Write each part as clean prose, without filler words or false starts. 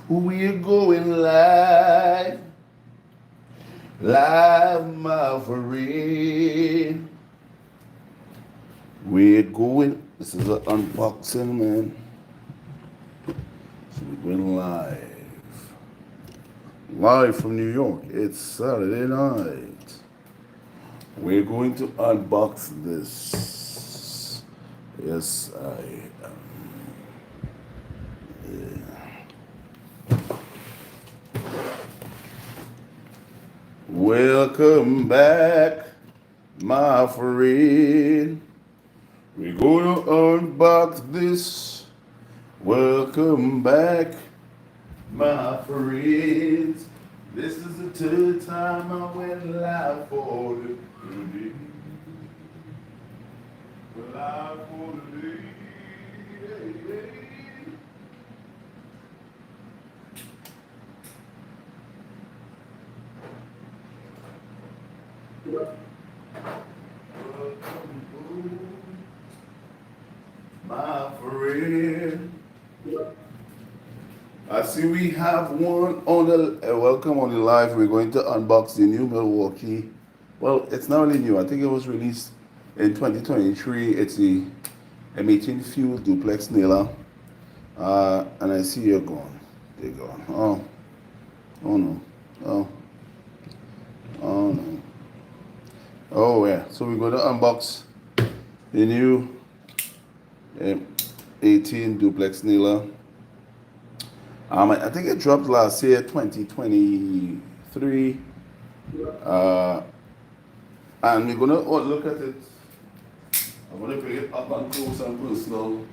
We're going live, live, my friend. We're going. This is an unboxing, man. So we're going live from New York. It's Saturday night. We're going to unbox this. Yes, I am. Welcome back, my friend. We're gonna unbox this. Welcome back, my friends. This is the third time I went live for the day. Live for the day. My friend, I see we have one on the welcome on the live. We're going to unbox the new Milwaukee. Well, it's not really new. I think it was released in 2023. It's the M18 fuel duplex nailer. And I see you're gone. They're gone. Oh no. Oh no. Oh yeah. So we're going to unbox the new M18 duplex nailer. I think it dropped last year, 2023. And we're gonna look at it. I'm gonna bring it up and close and personal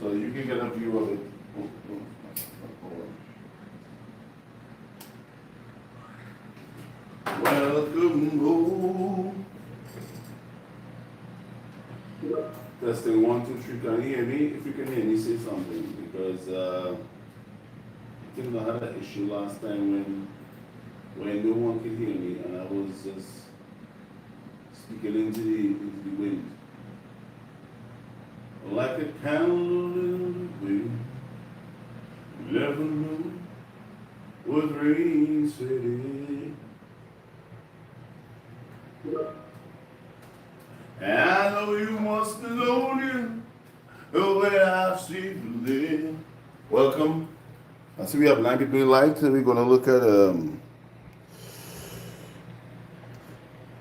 so you can get a view of it. Welcome home. Testing 1, 2, 3. Can you hear me? If you can hear me, say something because I think I had an issue last time when no one could hear me and I was just speaking into the wind. Like a candle in the wind, you never know what rain said. And I know you must have known him the way I've seen you live. Welcome. I see we have 9 people live, so we're going to look at The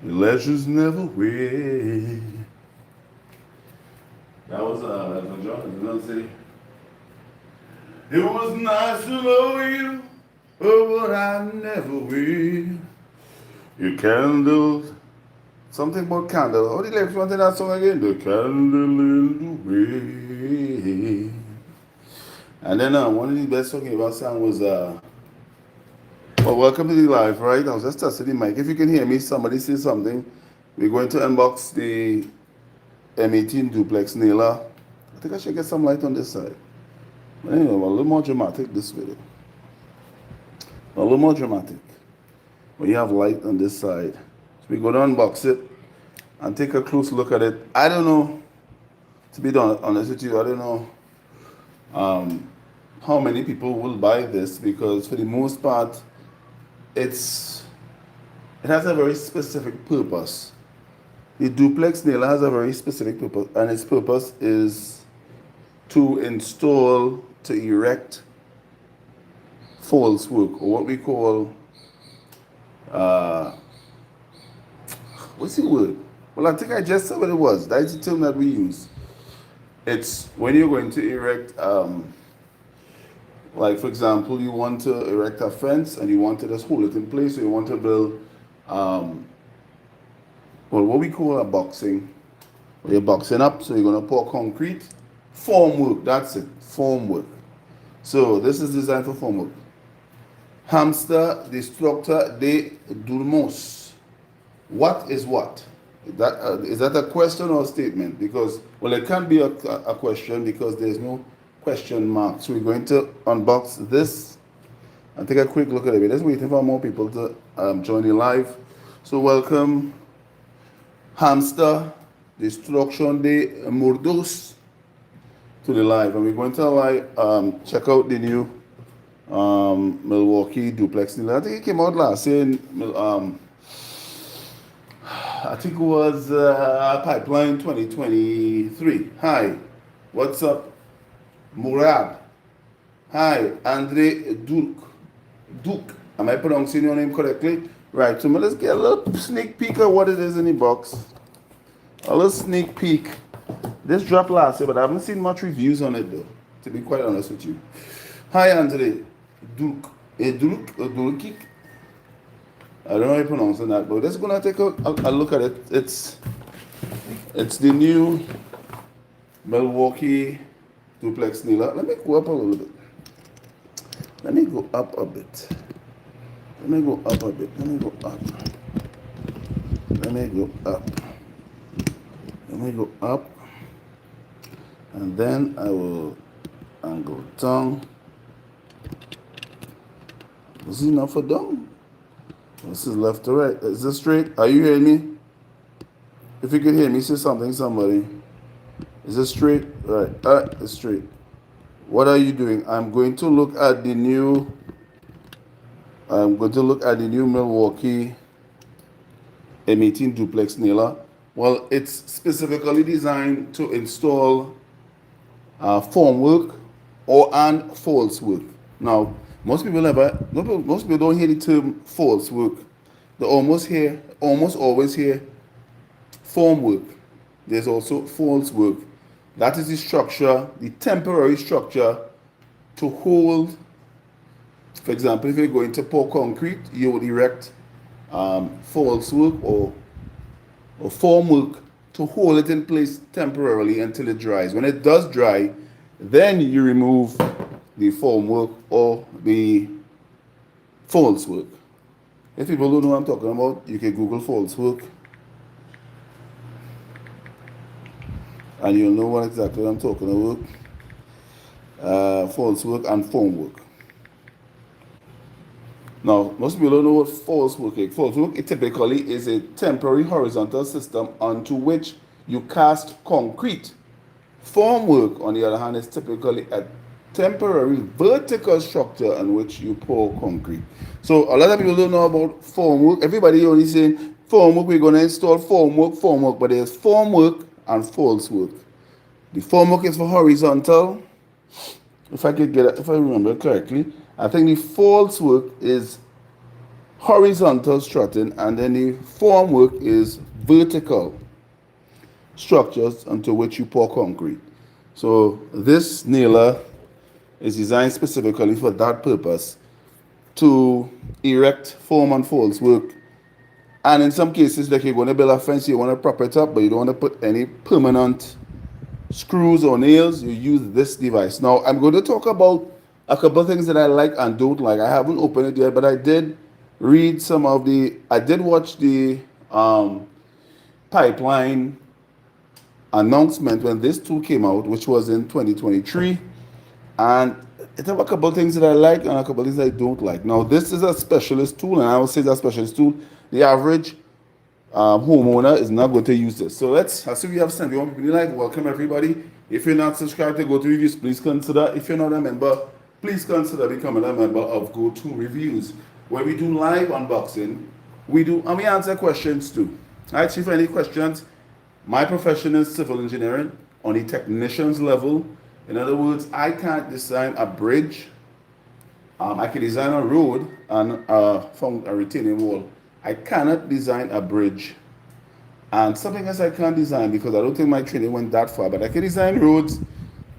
Legends Never Win. That was Elton John. Another city. It was nice to know you, but I never will. Your candles, something about candle. Oh, the lyrics want that song again. The candle in the way. And then one of the best talking about song was well, welcome to the live, right? I was just testing the mic. If you can hear me, somebody say something. We're going to unbox the M18 duplex nailer. I think I should get some light on this side. But anyway, a little more dramatic this video. A little more dramatic. When you have light on this side. So we're going to unbox it and take a close look at it. I don't know, to be honest with you, I don't know how many people will buy this because for the most part, it has a very specific purpose. The duplex nailer has a very specific purpose, and its purpose is to install, to erect false work, or what we call, what's the word? Well, I think I just said what it was. That's the term that we use. It's when you're going to erect, like for example, you want to erect a fence and you want to just hold it in place, so you want to build, well, what we call a boxing. You're boxing up, so you're going to pour concrete. Form work, that's it, form work. So this is designed for form work. Hamster, the structure, they do the most. What is what? Is that a question or a statement? Because, well, it can't be a question because there's no question mark. So we're going to unbox this and take a quick look at it. We're just waiting for more people to join the live. So welcome, Hamster, Destruction de Murdos, to the live. And we're going to check out the new Milwaukee Duplex nailer. I think it came out last year in I think it was Pipeline 2023. Hi, what's up, Murad? Hi, Andre Duke. Duke, am I pronouncing your name correctly? Right, so let's get a little sneak peek of what it is in the box. A little sneak peek. This dropped last year, but I haven't seen much reviews on it though, to be quite honest with you. Hi, Andre Duke. Duke? I don't know how you pronounce that, but let's gonna take a look at it. It's the new Milwaukee Duplex nailer. Let me go up a little bit. Let me go up a bit. Let me go up a bit. Let me go up. Let me go up. Let me go up. And then I will angle down. This is enough for down. This is left to right. Is this straight? Are you hearing me? If you could hear me, say something, somebody. Is this straight? Right. It's straight. What are you doing? I'm going to look at the new Milwaukee M18 Duplex nailer. Well, it's specifically designed to install formwork and false work. Now, most people don't hear the term false work. They almost always hear form work. There's also false work. That is the structure, the temporary structure to hold. For example, if you're going to pour concrete, you would erect false work or form work to hold it in place temporarily until it dries. When it does dry, then you remove the form work or the false work. If people don't know what I'm talking about, you can Google false work and you'll know what exactly I'm talking about. False work and form work. Now, most people don't know what false work is. False work, it typically is a temporary horizontal system onto which you cast concrete. Form work, on the other hand, is typically a temporary vertical structure on which you pour concrete. So a lot of people don't know about form work. Everybody only saying form work, we're going to install form work, but there's form work and false work. The form work is for horizontal. If I remember correctly, I think the false work is horizontal strutting, and then the form work is vertical structures onto which you pour concrete. So this nailer is designed specifically for that purpose, to erect form and false work. And in some cases, like you're going to build a fence, you want to prop it up, but you don't want to put any permanent screws or nails, you use this device. Now, I'm going to talk about a couple of things that I like and don't like. I haven't opened it yet, but I did watch the Pipeline announcement when this tool came out, which was in 2023. And it have a couple of things that I like and a couple of things I don't like. Now, this is a specialist tool, and I will say it's a specialist tool. The average homeowner is not going to use this. So let's, as we have 71 people like, welcome everybody. If you're not subscribed to Go-To Reviews, please consider. If you're not a member, please consider becoming a member of Go-To Reviews, where we do live unboxing. And we answer questions too. All right, so if you have any questions, my profession is civil engineering on the technician's level. In other words, I can't design a bridge. I can design a road and from a retaining wall. I cannot design a bridge. And something else I can't design because I don't think my training went that far, but I can design roads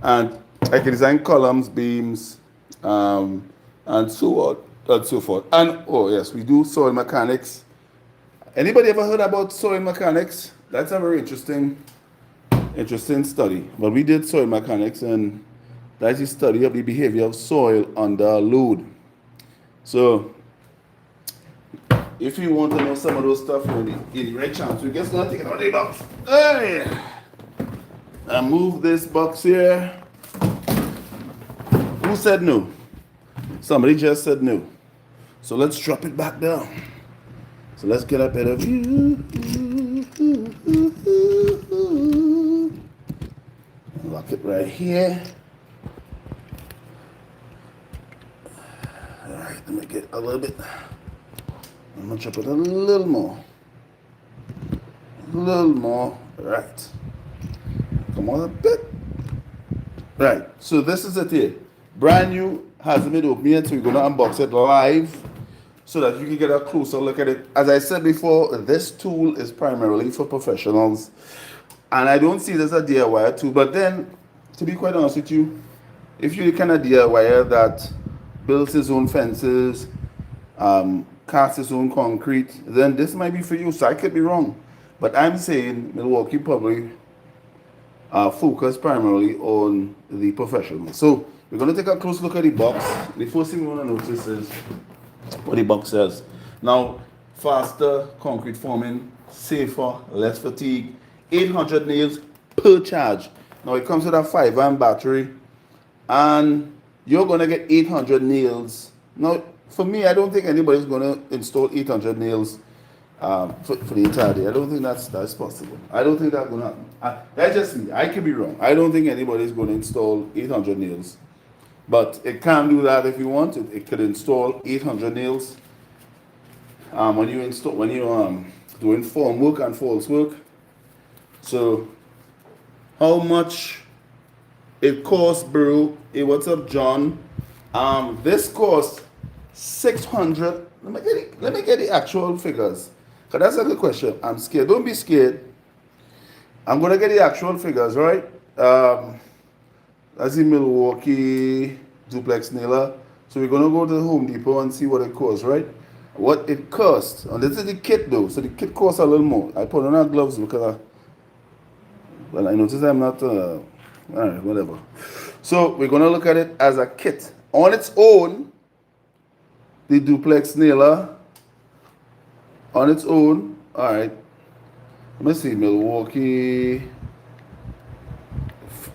and I can design columns, beams, and so on and so forth. And oh yes, we do soil mechanics. Anybody ever heard about soil mechanics? That's a very interesting study. But we did soil mechanics, and that's the study of the behavior of soil under load. So if you want to know some of those stuff, in the right chance, we're just gonna take it out of the box. Hey! And move this box here. Who said no? Somebody just said no. So let's drop it back down. So let's get a better view. Lock it right here. right, let me get a little bit. I'm gonna chop it a little more. A little more. Right. Come on a bit. Right. So this is it here. Brand new, hasn't been opened yet, so we're gonna unbox it live so that you can get a closer look at it. As I said before, this tool is primarily for professionals. And I don't see this as a DIY tool, but then, to be quite honest with you, if you're the kind of DIYer that builds his own fences, casts his own concrete, then this might be for you. So I could be wrong. But I'm saying Milwaukee probably focus primarily on the professionals. So we're going to take a close look at the box. The first thing we want to notice is what the box says. Now, faster concrete forming, safer, less fatigue, 800 nails per charge. Now it comes with a 5-amp battery, and you're going to get 800 nails. Now, for me, I don't think anybody's going to install 800 nails for the entire day. I don't think that's possible. I don't think that's going to happen. That's just me. I could be wrong. I don't think anybody's going to install 800 nails. But it can do that if you want. It could install 800 nails. When you're doing form work and false work. So, how much it costs, bro? Hey, what's up, John? This costs 600. Let me get the actual figures. Cause that's a good question. I'm scared. Don't be scared. I'm gonna get the actual figures, right? That's the Milwaukee Duplex nailer. So we're gonna go to the Home Depot and see what it costs, right? What it costs. And this is the kit though. So the kit costs a little more. I put on our gloves because I noticed I'm not alright, whatever. So we're gonna look at it as a kit. On its own, the Duplex nailer on its own, alright. Let me see, Milwaukee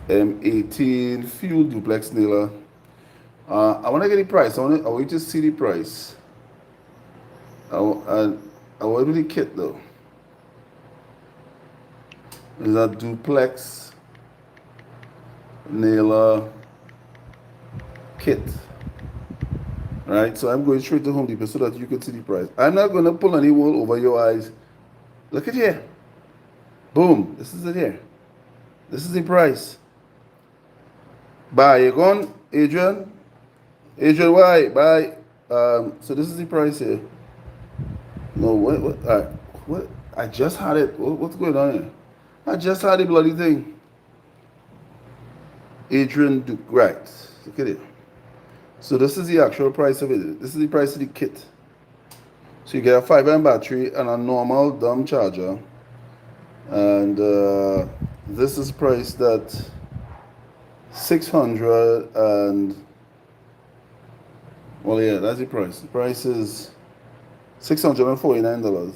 M18 fuel Duplex nailer. I want to get the price. I want you to see the price. I want the kit though. Is a Duplex nailer kit. Right, so I'm going straight to Home Depot so that you can see the price. I'm not going to pull any wool over your eyes. Look at here. Boom. This is it here. This is the price. Bye. You gone, Adrian? Adrian, why? Bye. So this is the price here. No, what? All right. What? I just had it. What's going on here? I just had the bloody thing. Adrian Duke. Right. Look at it. So this is the actual price of it. This is the price of the kit. So you get a 5-amp battery and a normal dumb charger. And this is priced at $600 and, well, yeah, that's the price. The price is $649.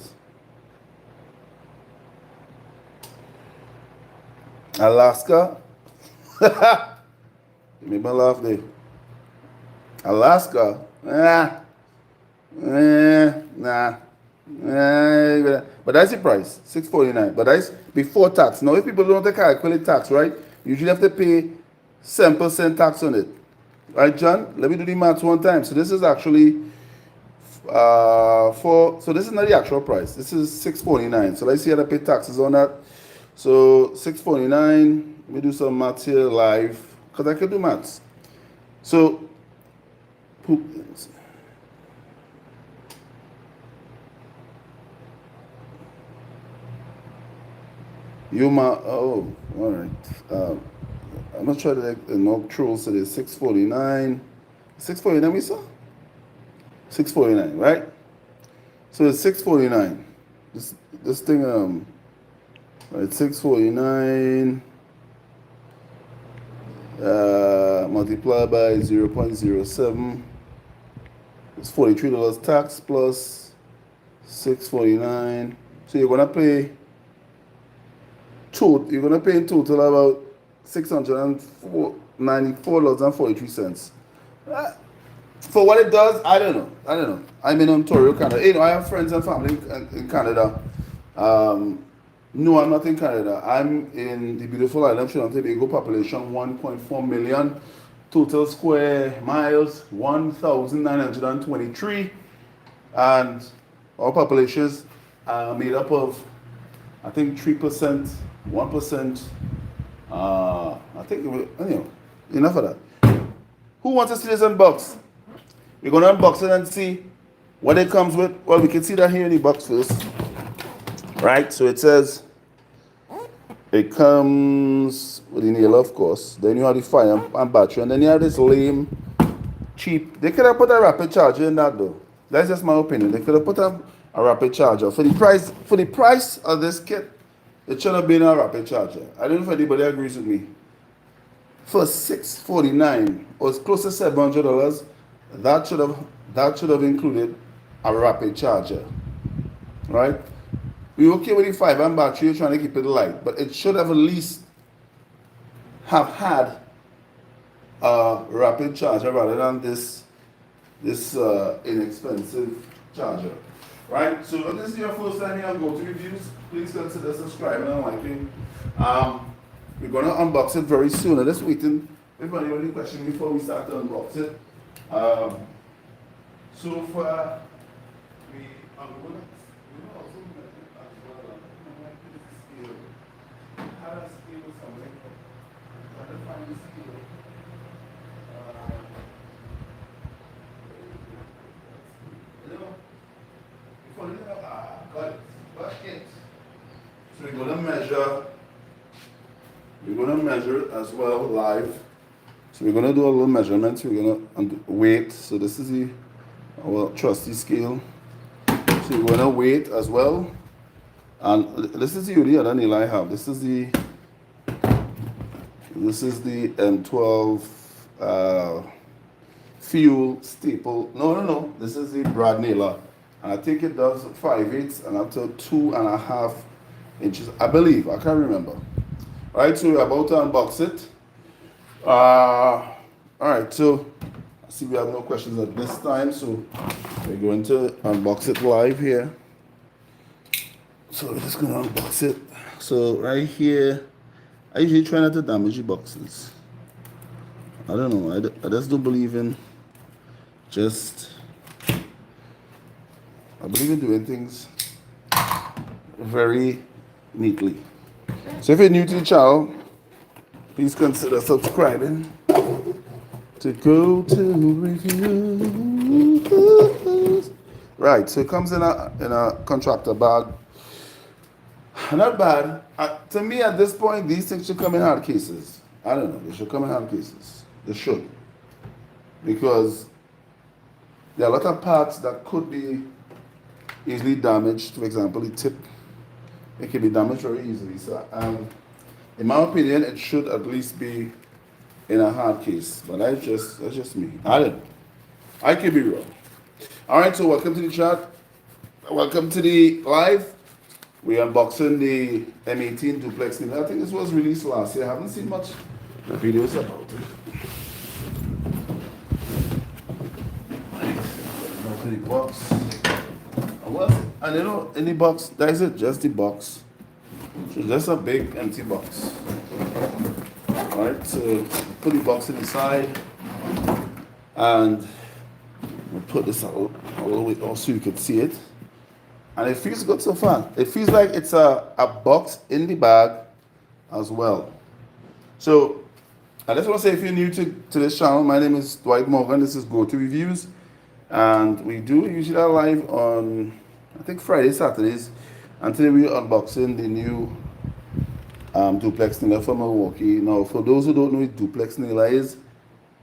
Alaska. Give me my laugh there. Alaska, nah. But that's the price, $649. But that's before tax. Now, if people don't want to calculate tax, right, you usually have to pay 7% tax on it. Right, John? Let me do the maths one time. So this is actually so this is not the actual price. This is $649. So let's see how to pay taxes on that. So $649. Let me do some maths here live because I can do maths. So all right. I'm gonna try to knock true. So there's $649. $649 we saw? $649, right? So it's $649. This thing right, $649 multiplied by 0.07. It's $43 tax plus $649. So you're gonna pay in total about $694.43. For what it does, I don't know. I'm in Ontario, Canada. I have friends and family in Canada. No, I'm not in Canada. I'm in the beautiful island of Trinidad and Tobago, population 1.4 million. total square miles 1,923, and our populations are made up of, I think, 3%, 1%. I think, anyway, enough of that. Who wants to see this unbox? We're going to unbox it and see what it comes with. Well, we can see that here in the box first. Right, so it says it comes with the nail, of course. Then you have the fire and battery, and then you have this lame, cheap. They could have put a rapid charger in that though. That's just my opinion. They could have put a rapid charger for the price of this kit. It should have been a rapid charger. I don't know if anybody agrees with me. For $649 or it's close to $700, that should have included a rapid charger, right? We're okay with the 5-amp battery, you're trying to keep it light, but it should have at least have had a rapid charger rather than this inexpensive charger, right? So if this is your first time here on go-to-reviews, please consider subscribing and liking. We're going to unbox it very soon. I'm just waiting. If anybody has any question before we start to unbox it. So far, we are going to also measure as well. Scale. How does scale something? How to find the scale? Before you know, got it. So we're going to measure. We're going to measure it as well live. So we're going to do a little measurements. We're going to weight. So this is our trusty scale. So we're going to weight as well. And this is the only other nail I have. This is the M12 fuel staple. No. This is the brad nailer. And I think it does 5/8 and up to 2.5 inches. I believe. I can't remember. Alright, so we're about to unbox it. Alright, so I see we have no questions at this time, so we're going to unbox it live here. So we're just going to unbox it. So right here, I usually try not to damage the boxes. I don't know, I just don't believe in I believe in doing things very neatly. So if you're new to the channel, please consider subscribing to go-to-reviews. Right, so it comes in a contractor bag. Not bad. To me, at this point, these things should come in hard cases. I don't know. They should come in hard cases. They should. Because there are a lot of parts that could be easily damaged. For example, the tip. It can be damaged very easily. So, in my opinion, it should at least be in a hard case. But that's just me. I could be wrong. All right. So welcome to the chat. Welcome to the live. We're unboxing the M18 Duplex. I think this was released last year. I haven't seen much videos about it. Open the box. And you know, in the box, that is it, just the box. So just a big empty box. Alright, so put the box inside and we'll put this all the way off so you can see it. And it feels good so far. It feels like it's a box in the bag as well. So I just want to say, if you're new to this channel, my name is Dwight Morgan. This is Go To Reviews. And we do usually live on, I think, Fridays, Saturdays. And today we're unboxing the new Duplex nailer from Milwaukee. Now, for those who don't know what Duplex nailer is,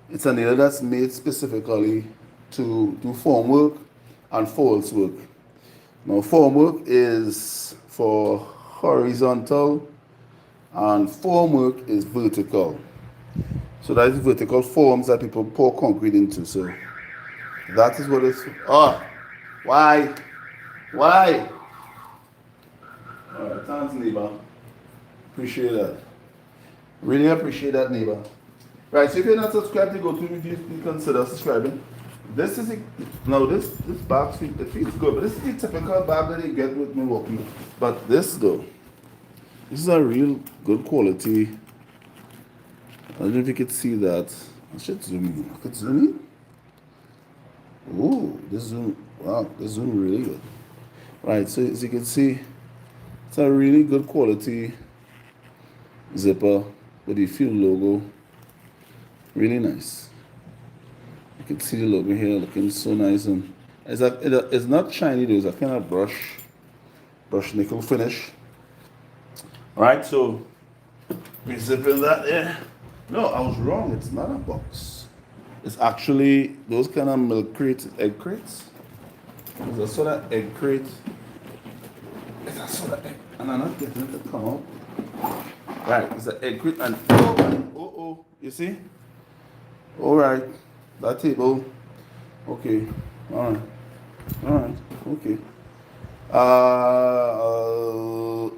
it's a nailer that's made specifically to do form work and false work. Now, form work is for horizontal and form work is vertical. So that is vertical forms that people pour concrete into. So that is what it's. Oh, why? Alright, thanks, neighbor. Appreciate that. Really appreciate that, neighbor. Right, so if you're not subscribed to Go To Reviews, please consider subscribing. This is this bag, it feels good, but this is the typical bag that you get with Milwaukee. But this though, this is a real good quality. I don't know if you can see that. I should zoom in. I could zoom in. Oh, this zoom, wow, this zoom really good. Right, so as you can see, it's a really good quality zipper with the Field logo. Really nice. You can see the logo here looking so nice, and it's not shiny though, it's a kind of brush nickel finish. Alright, so we zip in that there. No, I was wrong, it's not a box. It's actually those kind of milk crates, egg crates. It's a sort of egg crate. It's a sort of egg, and I'm not getting it to come out. Right, it's an egg crate, and oh, you see? Alright, that table. Okay, alright, okay.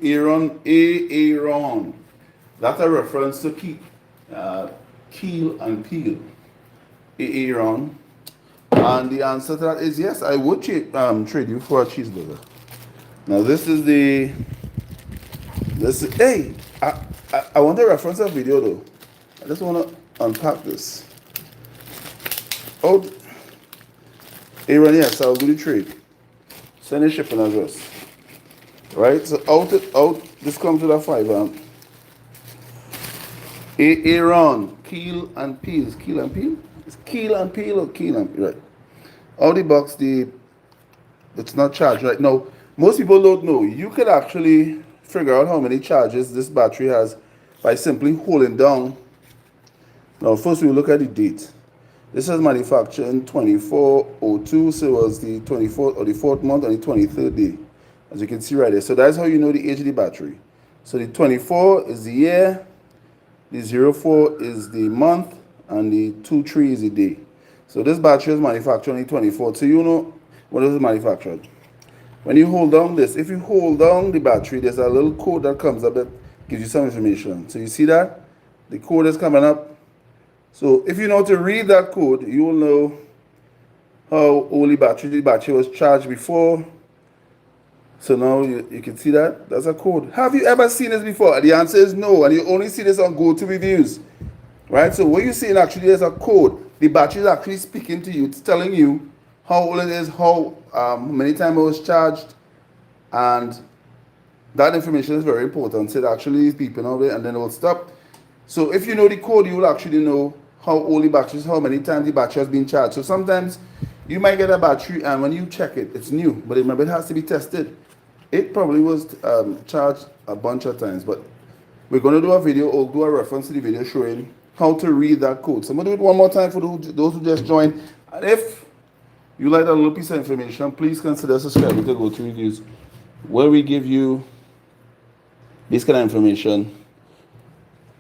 Aaron. That's a reference to keel and peel. Aaron. And the answer to that is yes, I would trade you for a cheeseburger. Now hey, I want to reference a video though. I just want to unpack this. Oh, Aaron, yes, I'll do the trade. Send a shipping address. Right, so out, this comes with a 5 amp. Aaron, keel and peel. Is keel and peel? It's keel and peel or keel and peel, right? Out the box, it's not charged right now. Most people don't know. You could actually figure out how many charges this battery has by simply holding down. Now, first we look at the date. This was manufactured in 2402, so it was the 24th or the 4th month and the 23rd day, as you can see right there. So that's how you know the age of the battery. So the 24 is the year, the 04 is the month, and the 23 is the day. So this battery was manufactured on the 24th. So you know when it was manufactured. When you hold down this, if you hold down the battery, there's a little code that comes up that gives you some information. So you see that? The code is coming up. So if you know how to read that code, you will know how old the battery was charged before. So now you can see that. That's a code. Have you ever seen this before? The answer is no, and you only see this on go-to reviews. Right? So what you're seeing actually is a code. The battery is actually speaking to you. It's telling you how old it is, how many times it was charged, and that information is very important. So it actually is beeping out there, and then it will stop. So if you know the code, you will actually know how old the battery is, how many times the battery has been charged. So sometimes you might get a battery, and when you check it, it's new, but remember it has to be tested. It probably was charged a bunch of times, but we're going to do a video or do a reference to the video showing how to read that code. So I'm going to do it one more time for those who just joined. And if you like that little piece of information, please consider subscribing to go-to reviews, where we give you this kind of information,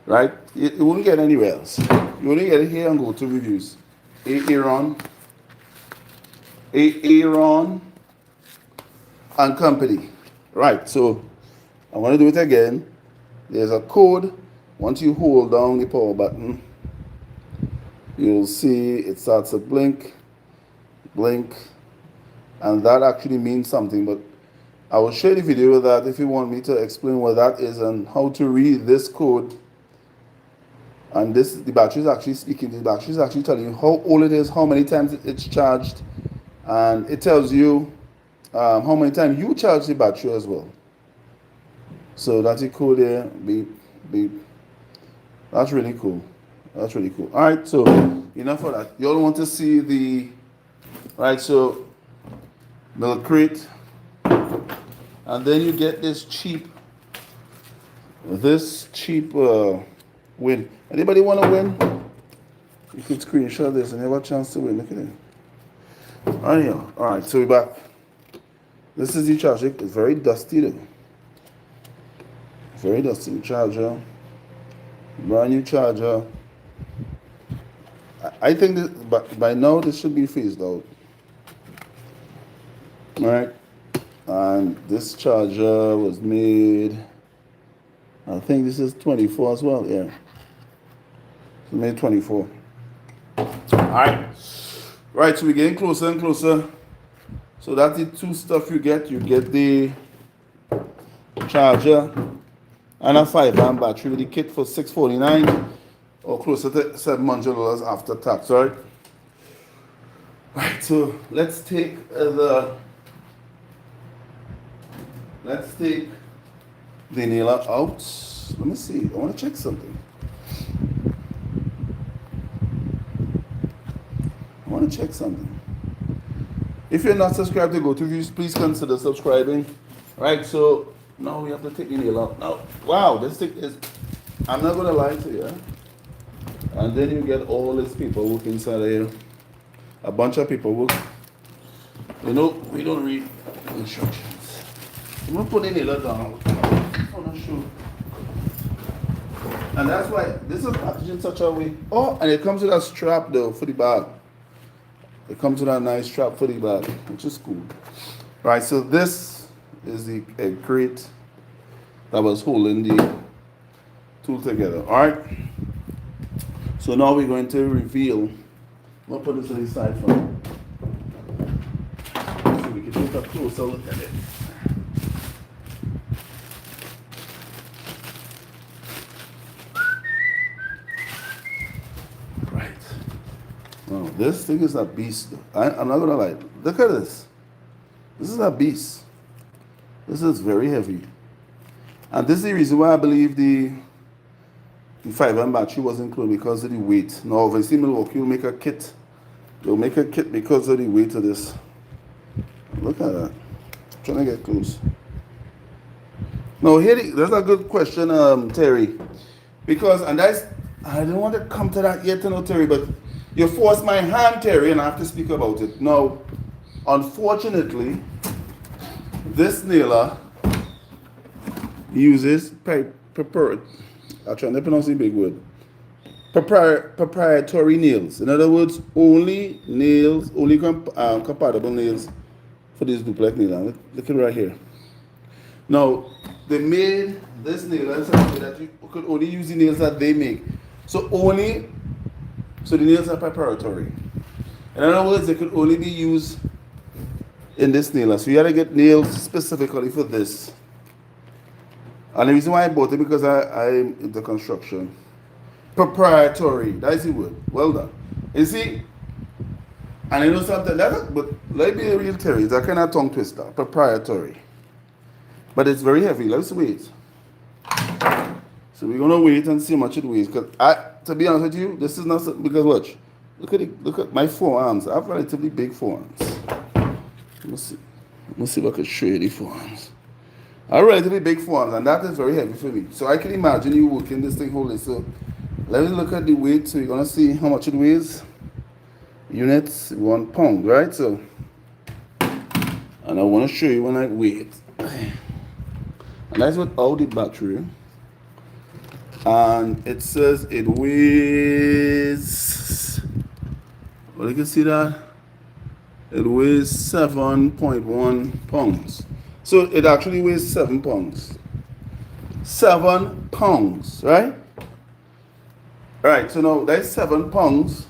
right? It won't get anywhere else. You only get it here on go-to reviews. Aaron and Company. Right, so I want to do it again. There's a code. Once you hold down the power button, you'll see it starts to blink, and that actually means something. But I will share the video with that if you want me to explain what that is and how to read this code. And the battery is actually speaking. The battery is actually telling you how old it is, how many times it's charged, and it tells you how many times you charge the battery as well. So that's the code there. Beep, beep. That's really cool. That's really cool. All right, so enough of that. You all want to see the right? So milk crate, and then you get this cheap win. Anybody want to win? You can screenshot this and have a chance to win. Look at it. All right, so we're back. This is the charger. It's very dusty though. Very dusty charger. Brand new charger. I think this, but by now this should be phased out. All right, and this charger was made. I think this is 24 as well. Yeah, it's made 24. All right, right. So we're getting closer and closer. So that's the two stuff you get. You get the charger and a 5 amp battery with the kit for $649. or closer to $700 after tax, right? Right, so let's take the nailer out. Let me see. I want to check something. If you're not subscribed to go-toolz, please consider subscribing. Right, so now we have to take the nail out. Now, wow, this thing is, I'm not going to lie to you. And then you get all this paperwork inside of here. A bunch of paperwork. You know, we don't read instructions. I'm going to put the nail down. I want to show. And that's why this is packaged in such a way. Oh, and it comes with a strap though for the bag. It comes with a nice strap for the bag, which is cool. Right, so this is the crate that was holding the tool together. Alright. So now we're going to reveal. I'll put this to the side for me. So we can take a closer look at it. This thing is a beast. I'm not gonna lie. Look at this. This is a beast. This is very heavy. And this is the reason why I believe the 5-amp battery was included, because of the weight. Now obviously Milwaukee will make a kit. They'll make a kit because of the weight of this. Look at that. I'm trying to get close. Now that's a good question, Terry. Because, and that's, I don't want to come to that yet, Terry, but you forced my hand, Terry, and I have to speak about it. Now, unfortunately, this nailer uses I'm trying to pronounce the big word. Proprietary nails. In other words, only compatible nails for this duplex nailer. Look at it right here. Now, they made this nailer so that you could only use the nails that they make. So the nails are proprietary. In other words, they could only be used in this nailer. So you had to get nails specifically for this. And the reason why I bought it, because I'm into construction. Proprietary. That is the word. Well done. You see? And you know something, but let me be real, Terry. It's a kind of tongue twister. Proprietary. But it's very heavy. Let's wait. So we're going to wait and see how much it weighs. Because to be honest with you, this is not, because watch. Look at my forearms. I have relatively big forearms. Let me see if I can show you the forearms. I have relatively big forearms, and that is very heavy for me. So I can imagine you working this thing holding. So let me look at the weight. So you're going to see how much it weighs. Units, 1 pound, right? So, and I want to show you when I weigh it. And that's without the battery. And it says it weighs, well, you can see that it weighs 7.1 pounds. So it actually weighs 7 pounds. 7 pounds, right? Right, so now that's 7 pounds.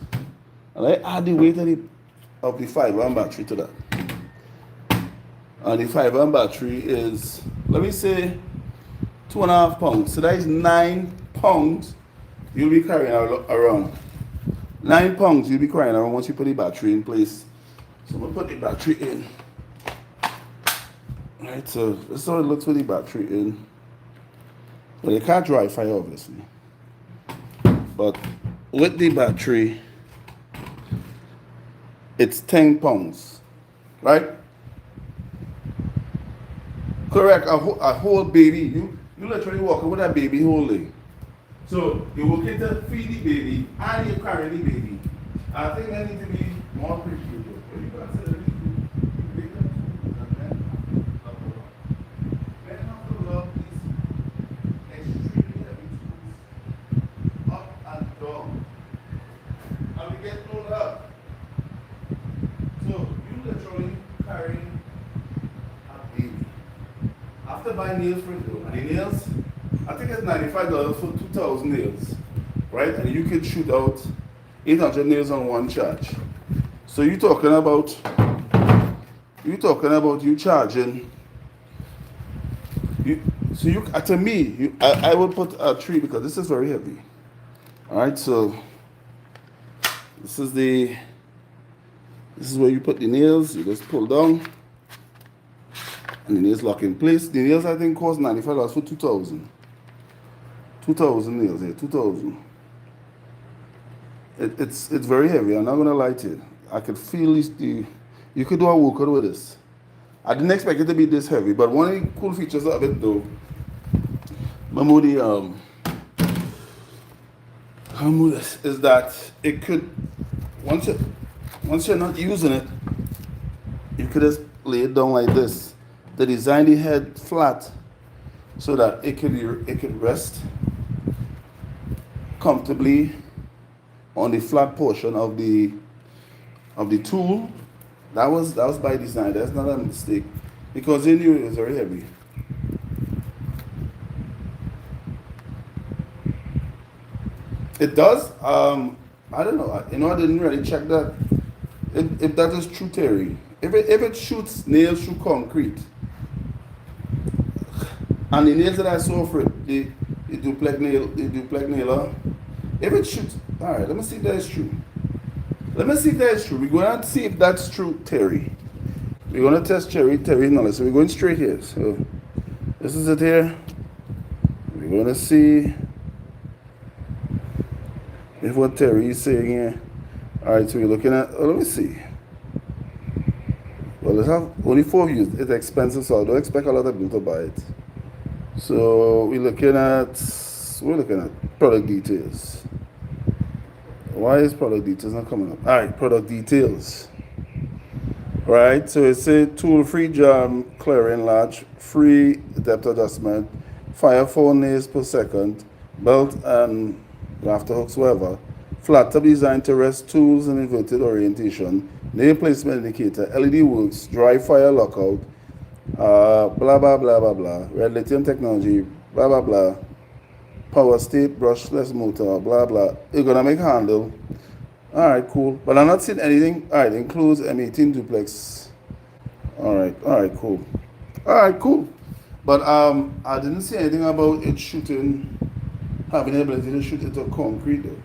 And I add the weight of the 5-amp battery to that. And the 5-amp battery is, let me say, 2.5 pounds. So that is 9 pounds you'll be carrying around. 9 pounds you'll be carrying around once you put the battery in place. So I'm going to put the battery in. Right, so this is how it looks with the battery in. Well, you can't dry fire, obviously. But with the battery, it's 10 pounds. Right? Correct, a whole baby. You literally walking with a baby holding. So you're working to feed the baby and you're carrying the baby. I think I need to be more appreciative. When you consider these two, men have to love these extremely heavy tools up and down. And we get pulled up. So you literally carrying a baby. After buying nails for it, and the nails, I think it's $95 for 2,000 nails, right? And you can shoot out 800 nails on one charge. So you're talking about you charging. To me, I would put a 3, because this is very heavy. Alright, so this is where you put the nails. You just pull down and the nails lock in place. The nails I think cost $95 for 2,000. 2,000 nails here, 2,000. It's very heavy. I'm not gonna lie to you. I could feel you could do a workout with this. I didn't expect it to be this heavy, but one of the cool features of it though, is that it could, once you're not using it, you could just lay it down like this. They designed the head flat so that it could rest comfortably on the flat portion of the tool. That was by design. That's not a mistake, because they knew it was very heavy. It does. I don't know. I didn't really check that. If that is true, Terry. If it shoots nails through concrete, and the nails that I saw for it, the duplex nailer, if it shoots, all right. Let me see if that is true. We're going to see if that's true, Terry. We're going to test Terry's knowledge. So we're going straight here. So this is it here. We're going to see if what Terry is saying here. All right, so we're looking at, let me see. Well, let's have only 4 views. It's expensive, so I don't expect a lot of people to buy it. So we're looking at product details. Why is product details not coming up? All right, product details. Right, so it's a tool-free jam clearing latch, free depth adjustment, fire 4 nails per second, belt and rafter hooks, whatever. Flat top designed to rest tools in inverted orientation, nail placement indicator, LED works, dry fire lockout, blah blah blah blah blah, red lithium technology, blah blah blah, power state, brushless motor, blah blah, ergonomic handle. All right, cool. But I'm not seeing anything. All right, includes M18 duplex. All right, cool. All right, cool. But I didn't see anything about it shooting, having the ability to shoot into concrete though.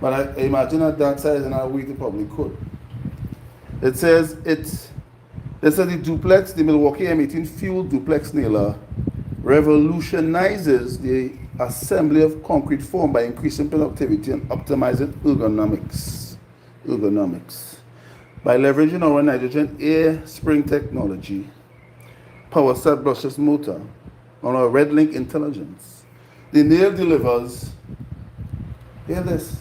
But I imagine at that size and how weak it probably could. It says the Duplex, the Milwaukee M18 fuel duplex nailer revolutionizes the assembly of concrete form by increasing productivity and optimizing ergonomics. By leveraging our nitrogen air spring technology, power set brushless motor, on our red link intelligence. The nail delivers, hear this,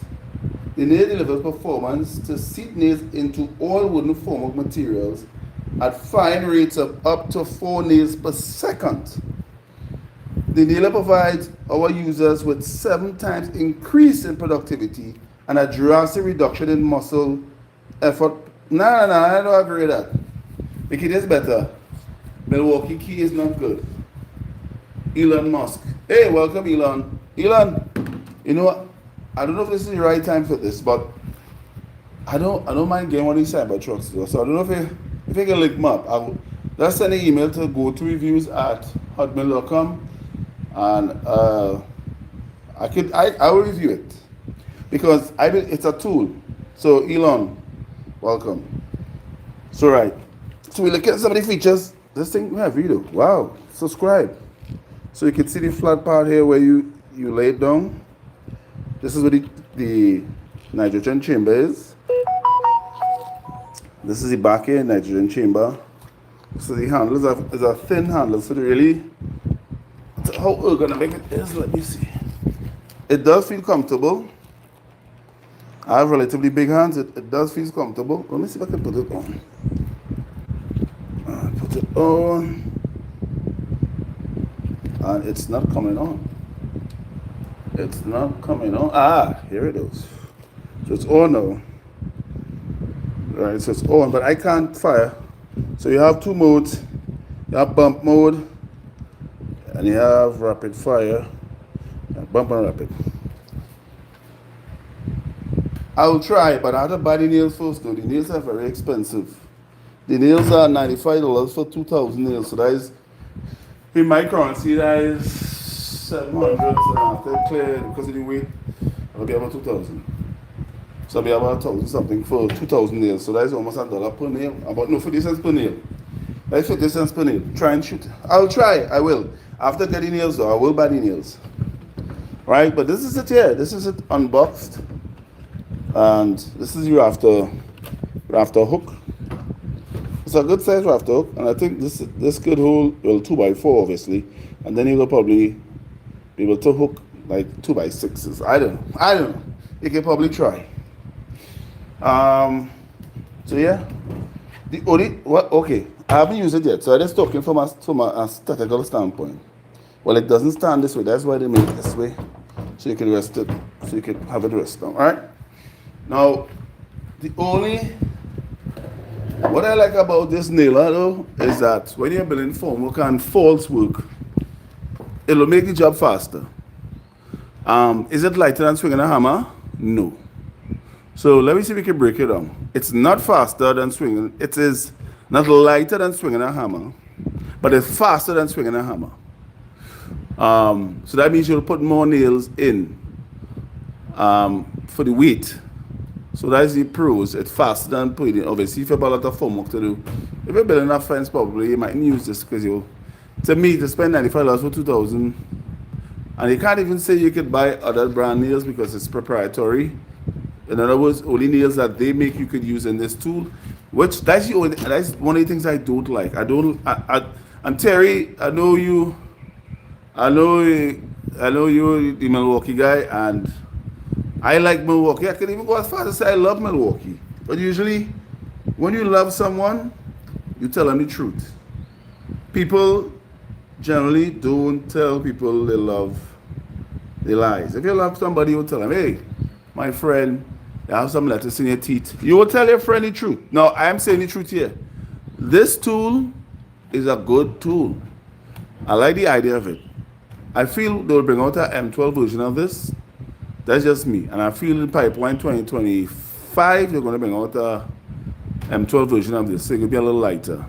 the nail delivers performance to seat nails into all wooden formwork materials at fine rates of up to 4 nails per second. The nailer provides our users with 7 times increase in productivity and a drastic reduction in muscle effort. No, I don't agree with that. Make it is better. Milwaukee key is not good. Elon Musk. Hey, welcome Elon. Elon, you know what? I don't know if this is the right time for this, but I don't mind getting one of these Cybertrucks though. So I don't know if you can link them up. Let's send an email to go-to-reviews@hotmail.com and I will review it because it's a tool. So Elon, welcome. So right. So we look at some of the features. This thing we have video. Wow. Subscribe. So you can see the flat part here where you lay it down. This is where the nitrogen chamber is. This is the back here, nitrogen chamber. So the handle is a thin handle. So how ergonomic it is, let me see. It does feel comfortable. I have relatively big hands. It does feel comfortable. Let me see if I can put it on. Put it on. And it's not coming on. It's not coming on. Here it is. So it's on now. Right, so it's on, but I can't fire. So you have 2 modes. You have bump mode, and you have rapid fire. Bump and rapid. I'll try, but I have to buy the nails first though. The nails are very expensive. The nails are $95 for 2,000 nails. So that is, in my currency, that is 700. So I have to clear because of the weight. I Maybe about 2,000. So we have about 1,000 something for 2,000 nails. So that's almost $1 per nail. About no 50 cents per nail. That's 50 cents per nail. Try and shoot. I'll try. I will. After getting nails though, I will buy the nails. Right? But this is it here. This is it unboxed. And this is your rafter hook. It's a good size rafter hook. And I think this could hold, well, 2x4 obviously. And then you will probably be able to hook like 2x6s. I don't know. You can probably try. So yeah, the only okay. I haven't used it yet, so I'm just talking from a statistical standpoint. Well, it doesn't stand this way. That's why they make it this way, so you can rest it, so you can have it rest down. All right. Now, what I like about this nailer though is that when you're building formwork and false work, it'll make the job faster. Is it lighter than swinging a hammer? No. So let me see if we can break it down. It's not faster than swinging. It is not lighter than swinging a hammer, but it's faster than swinging a hammer. So that means you'll put more nails in for the weight. So that's the pros. It's faster than putting it. Obviously, if you have a lot of formwork to do, if you're building a fence, probably you might use this because to me, to spend $95 for 2,000, and you can't even say you could buy other brand nails because it's proprietary. In other words, only nails that they make you could use in this tool, which that's one of the things I don't like. And Terry, I know you're the Milwaukee guy, and I like Milwaukee. I can even go as far as to say I love Milwaukee. But usually, when you love someone, you tell them the truth. People generally don't tell people they love the lies. If you love somebody, you tell them, hey, my friend, you have some lettuce in your teeth. You will tell your friend the truth. Now, I am saying the truth here. This tool is a good tool. I like the idea of it. I feel they'll bring out an M12 version of this. That's just me. And I feel in pipeline 2025, they're going to bring out a M12 version of this. So it could be a little lighter.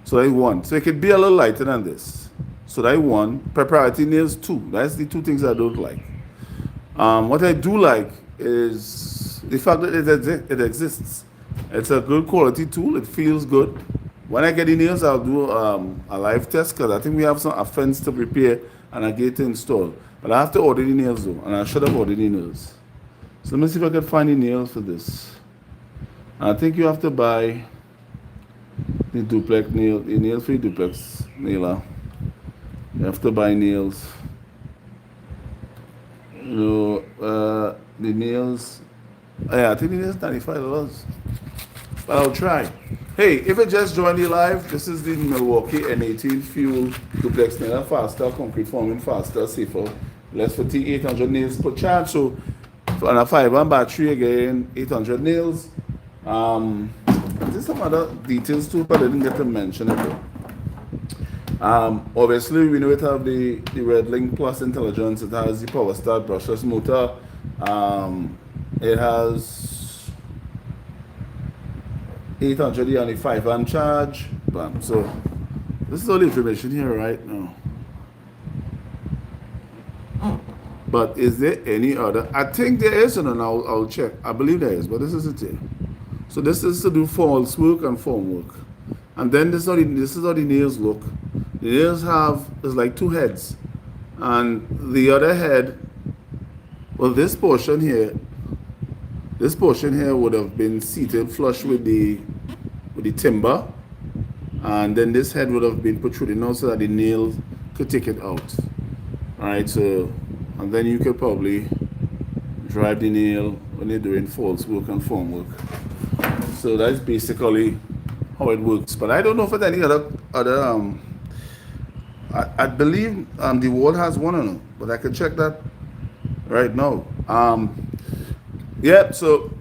So that's one. So it could be a little lighter than this. So that's one. Proprietary nails, two. That's the two things I don't like. What I do like is the fact that it exists. It's a good quality tool. It feels good. When I get the nails, I'll do a live test because I think we have a fence to prepare and a gate to install. But I have to order the nails though, and I should have ordered the nails. So let me see if I can find the nails for this. I think you have to buy the duplex nail, the nails for the duplex nailer. You have to buy nails. The nails. Yeah, I think the nails $95. But I'll try. Hey, if you just joined the live, this is the Milwaukee M18 fuel duplex nailer, faster, concrete forming, faster, safer, less fatigue, 800 nails per charge. So on a 5-amp battery again, 800 nails. There's some other details too, but I didn't get to mention it. Obviously, we know it have the Red Link Plus intelligence. It has the power start brushless motor. It has 800 on the 5-amp charge. Bam. So this is all the information here right now. But is there any other? I think there is, and I'll check. I believe there is, but this is it here. So this is to do false work and form work. And then this is how the nails look. The nails there's like two heads. And the other head, well, this portion here would have been seated flush with the timber. And then this head would have been protruding out so that the nail could take it out. Alright, so, and then you could probably drive the nail when you're doing false work and form work. So that's basically how it works. But I don't know if there's any other I believe the wall has one on it, but I can check that right now. Yeah, so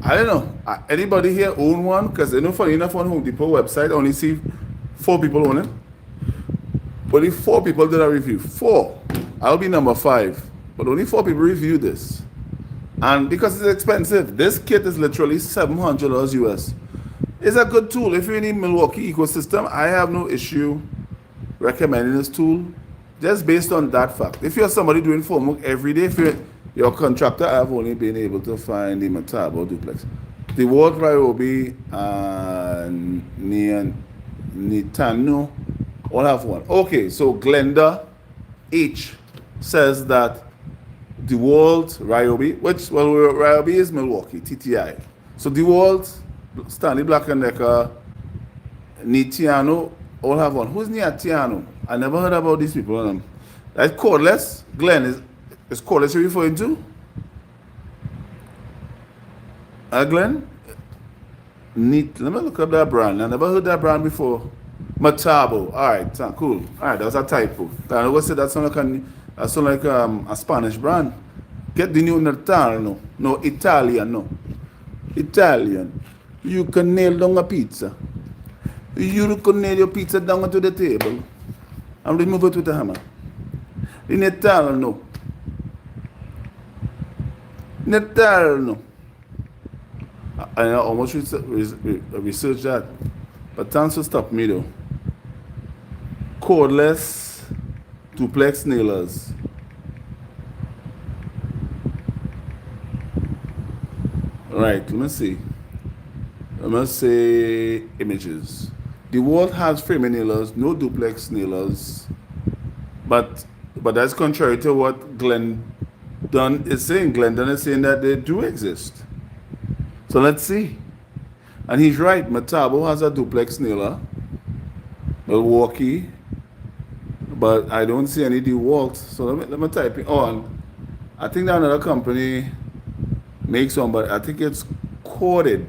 I don't know. Anybody here own one? Because I know funny enough on Home Depot website, I only see 4 people own it. But if 4 people did a review, 4, I'll be number 5. But only 4 people reviewed this. And because it's expensive, this kit is literally $700 US. It's a good tool. If you're in the Milwaukee ecosystem, I have no issue recommending this tool just based on that fact. If you're somebody doing formwork every day, if you're Your contractor, I've only been able to find the Metabo Duplex. The World Ryobi and Nitano all have one. Okay, so Glenda H says that the World Ryobi, which, well, Ryobi is Milwaukee, TTI. So the World, Stanley Black & Decker, Nitiano, all have one. Who's Nitiano? I never heard about these people. That's cordless. Glenn, is cordless you're referring to? Glenn? Neat. Let me look up that brand. I never heard that brand before. Metabo. All right, cool. All right, that was a typo. I was say that sound like a Spanish brand. Get the new Natano. No, Italian, no. Italian. You can nail down a pizza. You can nail your pizza down onto the table and remove it with a hammer. In Italian, no. In Italian, no. I almost researched that, but thanks for stop me though. Cordless duplex nailers. Right, let me see. Let me say images. The world has framing nailers, no duplex nailers, but that's contrary to what Glendon is saying. Glendon is saying that they do exist. So let's see. And he's right. Metabo has a duplex nailer. Milwaukee. But I don't see any DeWalt. So let me type in. Oh, and I think that another company makes one, but I think it's corded.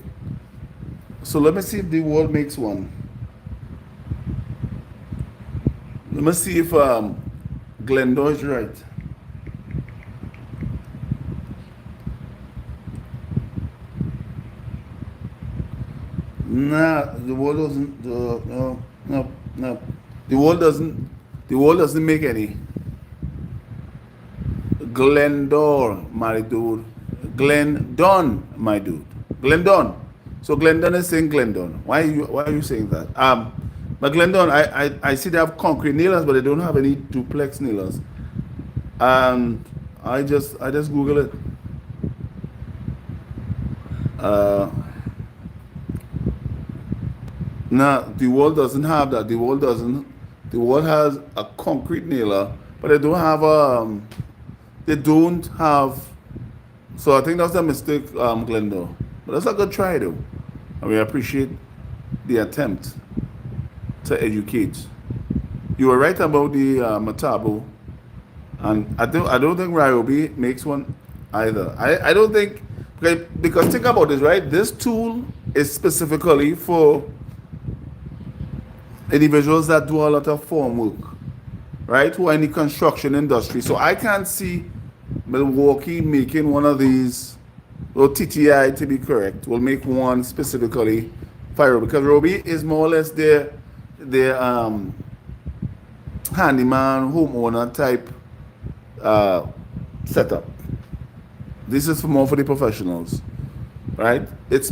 So let me see if DeWalt makes one. Let me see if Glendon is right. Nah, the world doesn't. No. The world doesn't make any. Glendon, my dude. Glendon, my dude. Glendon. So Glendon is saying Glendon. Why are you saying that? But Glendon, I see they have concrete nailers, but they don't have any duplex nailers. And I just Google it. No, the world doesn't have that. The world has a concrete nailer, but they don't have. So I think that's a mistake, Glendon. But that's a good try though. And we appreciate the attempt to educate. You were right about the Metabo, and I don't think Ryobi makes one either. I don't think, because think about this, right? This tool is specifically for individuals that do a lot of form work, right? Who are in the construction industry. So I can't see Milwaukee making one of these, or TTI to be correct, will make one specifically for Ryobi, because Ryobi is more or less their handyman, homeowner type setup. This is more for the professionals, right? It's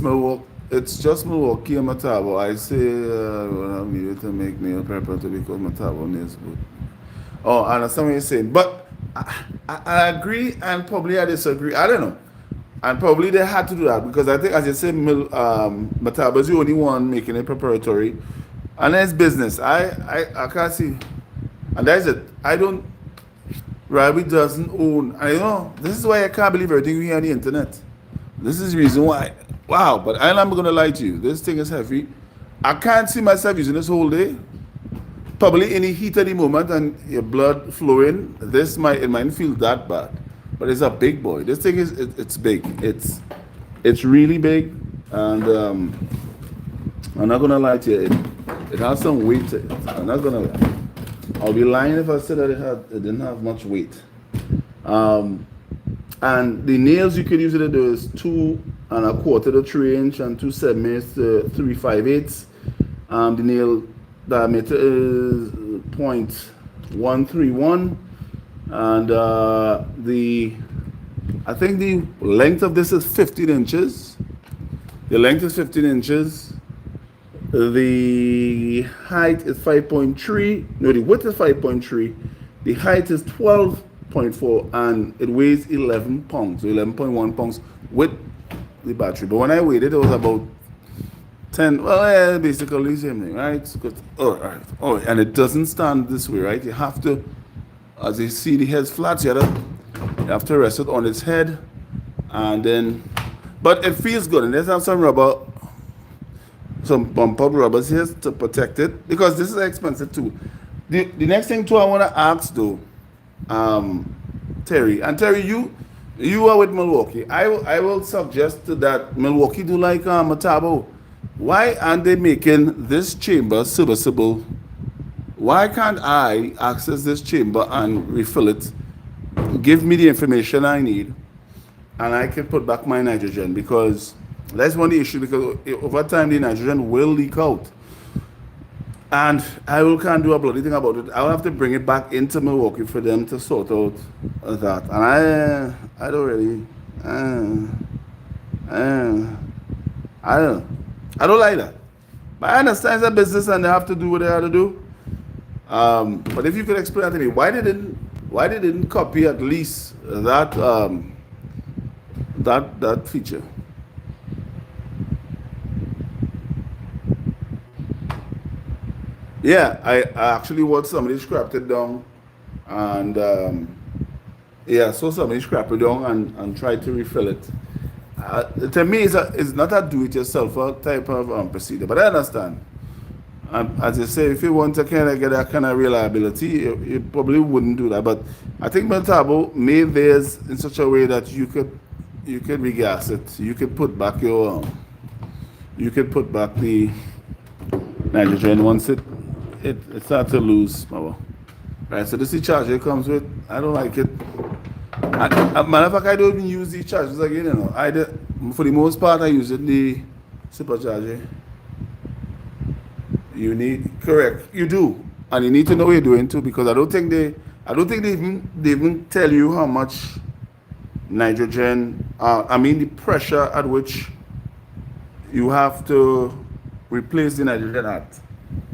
just Milwaukee and Metabo. I say I needed to make nail preparatory because Metabo nails good. Oh, I understand what you're saying, but I agree and probably I disagree. I don't know, and probably they had to do that because I think, as you said, Metabo is the only one making it preparatory, and it's business. I can't see, and that's it. I don't. Ryobi doesn't own. I know this is why I can't believe everything you hear on the internet. This is the reason why. Wow, but I'm not gonna lie to you. This thing is heavy. I can't see myself using this whole day. Probably in the heat of the moment and your blood flowing, it might feel that bad. But it's a big boy. This thing it's big. It's really big, and I'm not gonna lie to you. It has some weight to it. I'm not gonna lie. I'll be lying if I said that it didn't have much weight. And the nails you could use it to do is 2 1/4 to 3 inch and 2 7/8 to 3 5/8. The nail diameter is 0.131, and I think the length of this is 15 inches. The length is 15 inches. The height is 5.3. No, the width is 5.3. The height is 12 0.4, and it weighs 11 pounds, so 11.1 pounds with the battery. But when I weighed it, it was about 10. Well, yeah, basically the same thing, right? Oh, right. Oh, and it doesn't stand this way, right? You have to, as you see, the head's flat. You have to rest it on its head, and then, but it feels good. And there's some rubber, some bump up rubbers here to protect it, because this is expensive too. The next thing too I want to ask though, Terry, and Terry, you are with Milwaukee. I will suggest that Milwaukee do like Metabo. Why aren't they making this chamber serviceable? Why can't I access this chamber and refill it? Give me the information I need, and I can put back my nitrogen, because that's one of the issues, because over time the nitrogen will leak out. And can't do a bloody thing about it. I'll have to bring it back into Milwaukee for them to sort out that. And I don't really, I don't like that. But I understand it's a business and they have to do what they have to do. But if you could explain that to me, why they didn't copy at least that that feature? Yeah, I actually watched somebody scrapped it down, and yeah, so somebody scrapped it down and tried to refill it. To me, it's not a do-it-yourself type of procedure, but I understand. As I say, if you want to kind of get that kind of reliability, you probably wouldn't do that. But I think Metabo made theirs in such a way that you could regas it. You could put back the nitrogen once it starts to lose power. Right, so this is the charger it comes with. I don't like it. Matter of fact, I don't even use these chargers again, you know. For the most part, I use it the supercharger. You need, correct, you do. And you need to know what you're doing too, because I don't think they even tell you how much nitrogen, the pressure at which you have to replace the nitrogen at.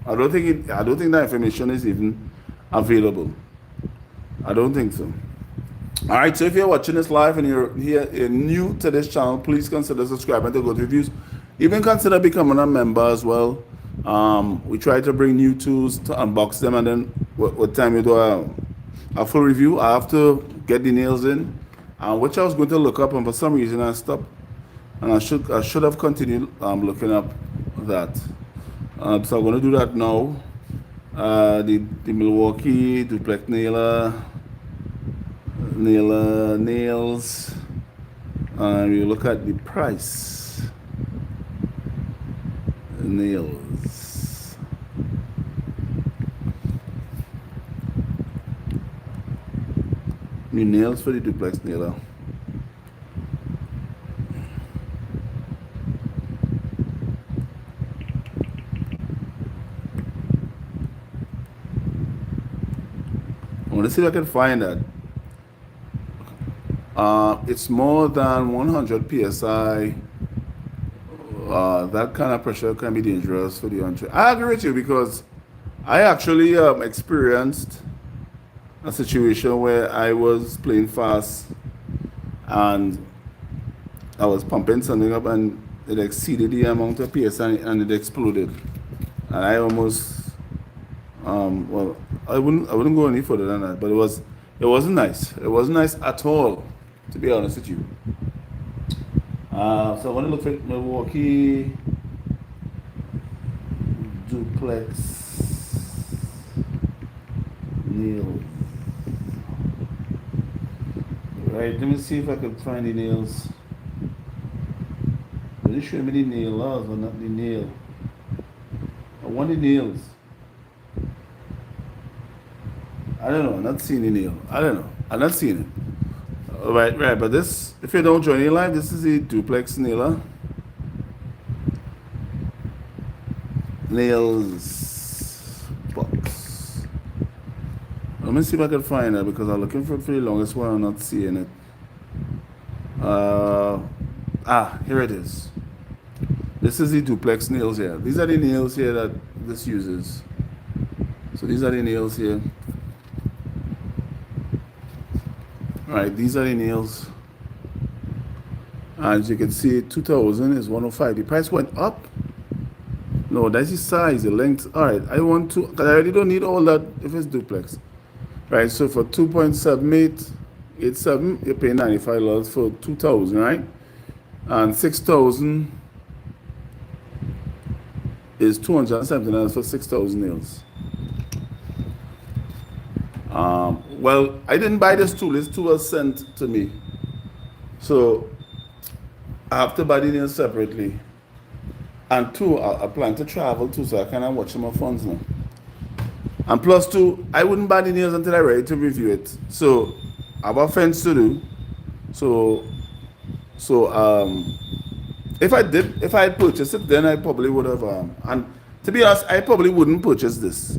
I don't think that information is even available. I don't think so. All right, so if you're watching this live and you're new to this channel, please consider subscribing to Go Reviews. Even consider becoming a member as well. We try to bring new tools to unbox them, and then what time you do a full review. I have to get the nails in, which I was going to look up, and for some reason I stopped. And I should have continued looking up that. So I'm going to do that now. The Milwaukee Duplex nails, and you look at the price. Nails. New nails for the Duplex nailer. I want to see if I can find that. It's more than 100 psi. That kind of pressure can be dangerous for the country. I agree with you, because I actually experienced a situation where I was playing fast and I was pumping something up and it exceeded the amount of psi and it exploded. And I almost I wouldn't go any further than that, but it wasn't nice. It wasn't nice at all, to be honest with you. So I want to look at Milwaukee Duplex nails. Right, let me see if I can find the nails. They show me the nail laws, but not the nail. I want the nails. I don't know. I'm not seeing the nail. I don't know. I'm not seeing it. Right. But this, if you don't join in live, this is the Duplex nailer. Nails box. Let me see if I can find it, because I'm looking for it for the longest while. I'm not seeing it. Here it is. This is the Duplex nails here. These are the nails here that this uses. So these are the nails here. Right, these are the nails. As you can see, 2000 is 105. The price went up. No, that's the size, the length. All right, I want to, because I already don't need all that if it's duplex. Right, so for 2.7887, you're paying $95 for 2000, right? And 6000 is $270 for 6,000 nails. Well, I didn't buy this tool. This tool was sent to me. So I have to buy the nails separately. And two, I plan to travel too, so I kind of watch my funds now. And plus two, I wouldn't buy the nails until I'm ready to review it. So I have a fence to do. So if I had purchased it, then I probably would have. And to be honest, I probably wouldn't purchase this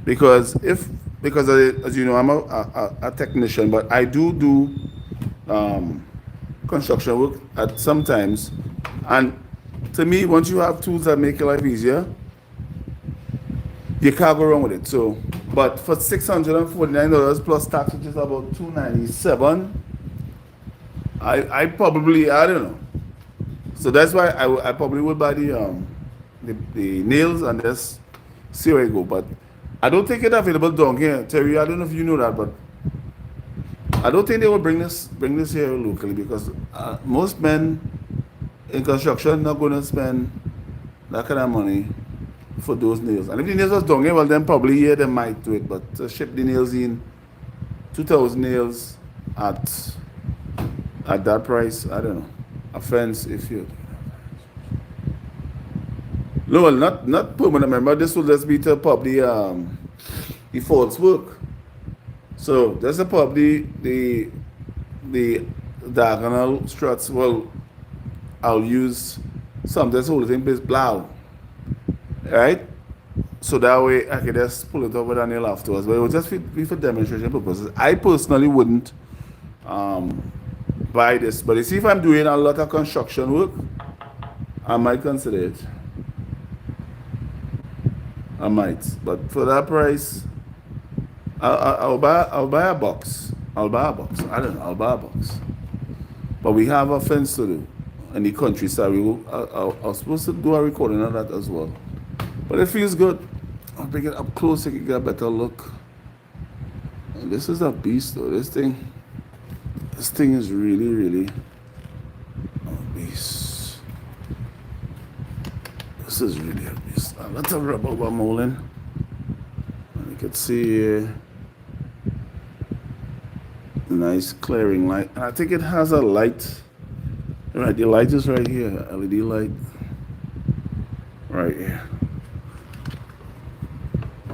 because as you know, I'm a technician, but I do construction work at sometimes. And to me, once you have tools that make your life easier, you can't go wrong with it. So, but for $649 plus tax, which is about $297, I probably, I don't know. So that's why I probably would buy the nails and just see where I go. But I don't think it's available down here, Terry. I don't know if you know that, but I don't think they will bring this here locally because most men in construction not going to spend that kind of money for those nails. And if the nails was down here, well then probably here they might do it. But to ship the nails in, 2,000 nails at that price, I don't know. Offense if you. No, well, not permanent member. This will just be to pop the false work. So that's a pop the diagonal struts. Well, I'll use some that's holding in place blow. Right? So that way I can just pull it over the nail afterwards. But it will just be for demonstration purposes. I personally wouldn't buy this. But you see, if I'm doing a lot of construction work, I might consider it. I might. But for that price, I'll buy a box. I'll buy a box. I don't know. I'll buy a box. But we have a fence to do in the countryside. I was supposed to do a recording of that as well. But it feels good. I'll bring it up close so you can get a better look. And this is a beast though. This thing is really, really a beast. This is really a beast. A lot of rubber molding. You can see here. Nice clearing light. And I think it has a light. Right, the light is right here. LED light. Right here.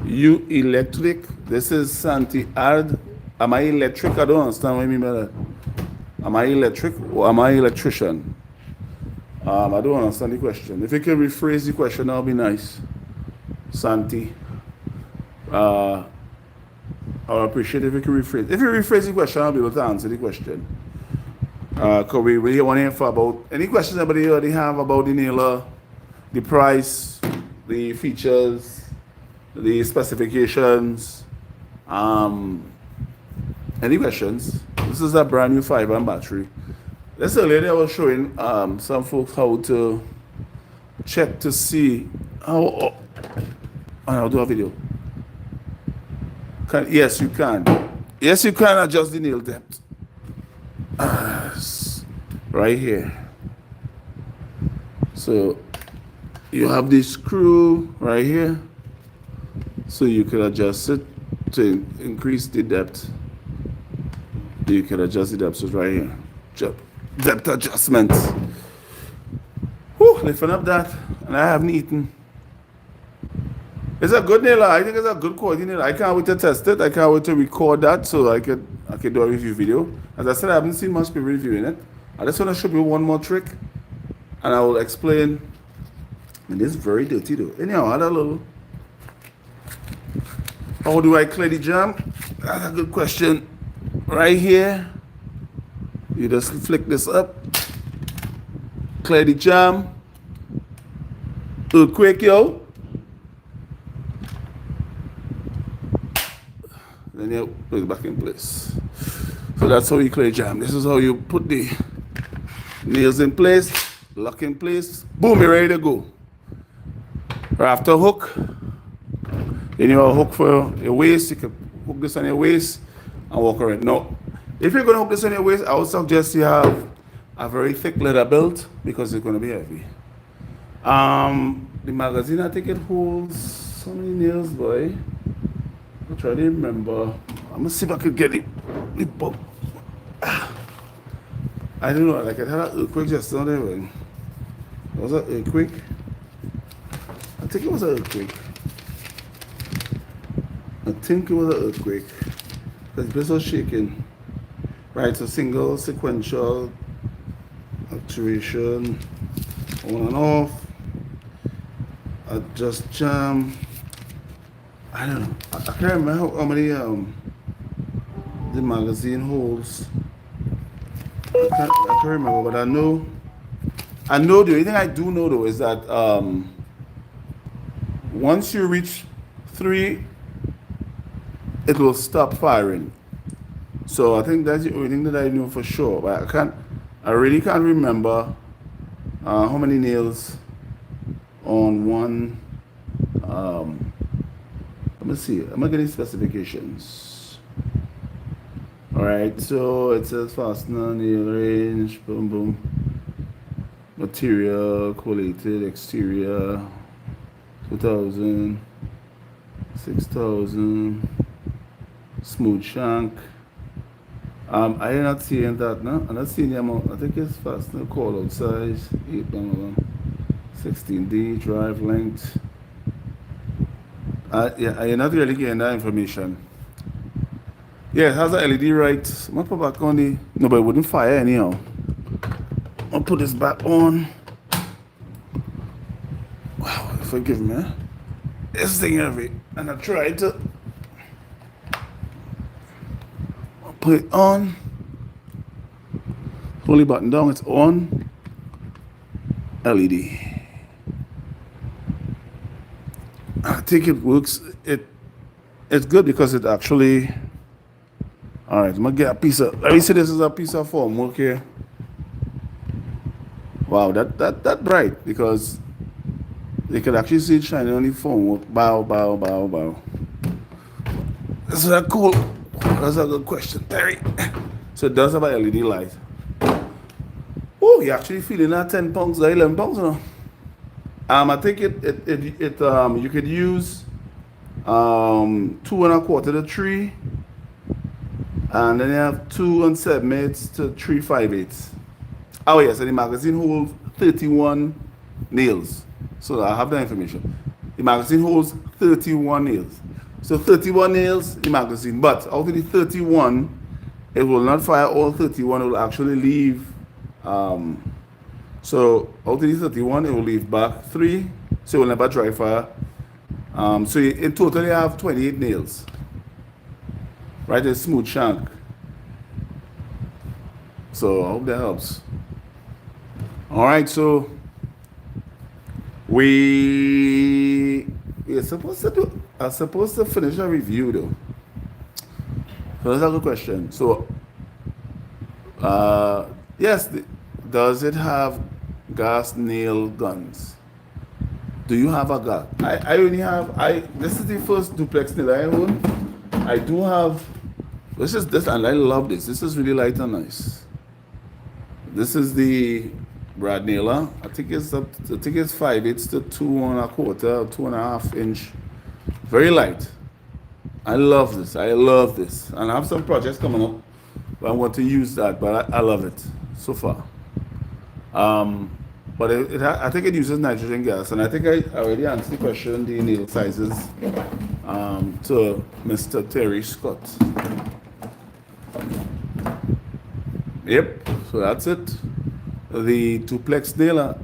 You electric. This is Santi Ard. Am I electric? I don't understand what you mean by that. Am I electric or am I electrician? I don't understand the question. If you can rephrase the question, that'll be nice. Santi. I'll appreciate if you can rephrase. If you rephrase the question, I'll be able to answer the question. Because we really want to hear about any questions anybody already have about the nailer, the price, the features, the specifications. Any questions? This is a brand new 5-amp battery. This earlier I was showing some folks how to check to see how. I'll do a video. Yes, you can. Yes, you can adjust the nail depth. Right here. So you have this screw right here. So you can adjust it to increase the depth. You can adjust the depth. So it's right here. Depth adjustment. Whew, lifting up that. And I haven't eaten. It's a good nailer. I think it's a good quality nailer. I can't wait to test it. I can't wait to record that so I can do a review video. As I said, I haven't seen much people reviewing it. I just want to show you one more trick. And I will explain. And it's very dirty though. Anyhow, I had a little. How do I clear the jam? That's a good question. Right here. You just flick this up. Clear the jam. Earthquake, yo. Then you put it back in place. So that's how you clay jam. This is how you put the nails in place, lock in place, boom, you're ready to go. Right after hook, then you have a hook for your waist. You can hook this on your waist and walk around. Now, if you're going to hook this on your waist, I would suggest you have a very thick leather belt because it's going to be heavy. The magazine, I think it holds so many nails, boy. I'm trying to remember. I'm gonna see if I could get it. I don't know, like I had an earthquake just now there. Was that earthquake? I think it was an earthquake. I think it was an earthquake. The place was shaking. Right, so single, sequential, actuation, on and off. Adjust jam. I don't know. I can't remember how many the magazine holds. I can't remember, but I know the only thing I do know though is that once you reach 3, it will stop firing. So I think that's the only thing that I know for sure. But I really can't remember how many nails on one. Let me see. I'm getting specifications. Alright, so it says fastener, nail range, boom boom. Material, collated, exterior, 2000, 6000, smooth shank. I am not seeing that now. I'm not seeing the amount. I think it's fastener, call out size, 8 16D, drive length. Yeah, you're not really getting that information. Yeah, it has a LED right. I'm gonna put back on the. No, but it wouldn't fire anyhow. I'll put this back on. Wow, forgive me. This thing heavy, and I tried to. I'll put it on. Hold the button down. It's on. LED. I think it works. It's good because it actually. All right, I'm gonna get a piece of. Let me see. This is a piece of foam. Okay. Wow, that bright because you can actually see it shining on the foam. Bow, bow, bow, bow. This is a cool. That's a good question, Terry. So it does have a LED light. Oh, you're actually feeling that 10 pounds, 11 pounds, you know. I think you could use 2 1/4 to 3, and then you have 2 7/8 to 3 5/8. Oh yes, and the magazine holds 31 nails. So I have that information. The magazine holds 31 nails. So 31 nails the magazine, but out of the 31, it will not fire all 31. It will actually leave. So out of the 31, it will leave back 3, so it will never dry fire. So in total, you have 28 nails. Right, a smooth shank. So I hope that helps. All right, so we're supposed to finish a review though. So that's a good question. So yes, does it have gas nail guns? Do you have a gun? I only have. This is the first duplex nail I own. I do have. This, and I love this. This is really light and nice. This is the Brad nailer. I think it's 5/8 to 2 1/4, 2.5 inch. Very light. I love this. And I have some projects coming up, but I want to use that. But I love it so far. But I think it uses nitrogen gas, and I think I already answered the question, the nail sizes, to Mr. Terry Scott. Yep, so that's it. The duplex nailer.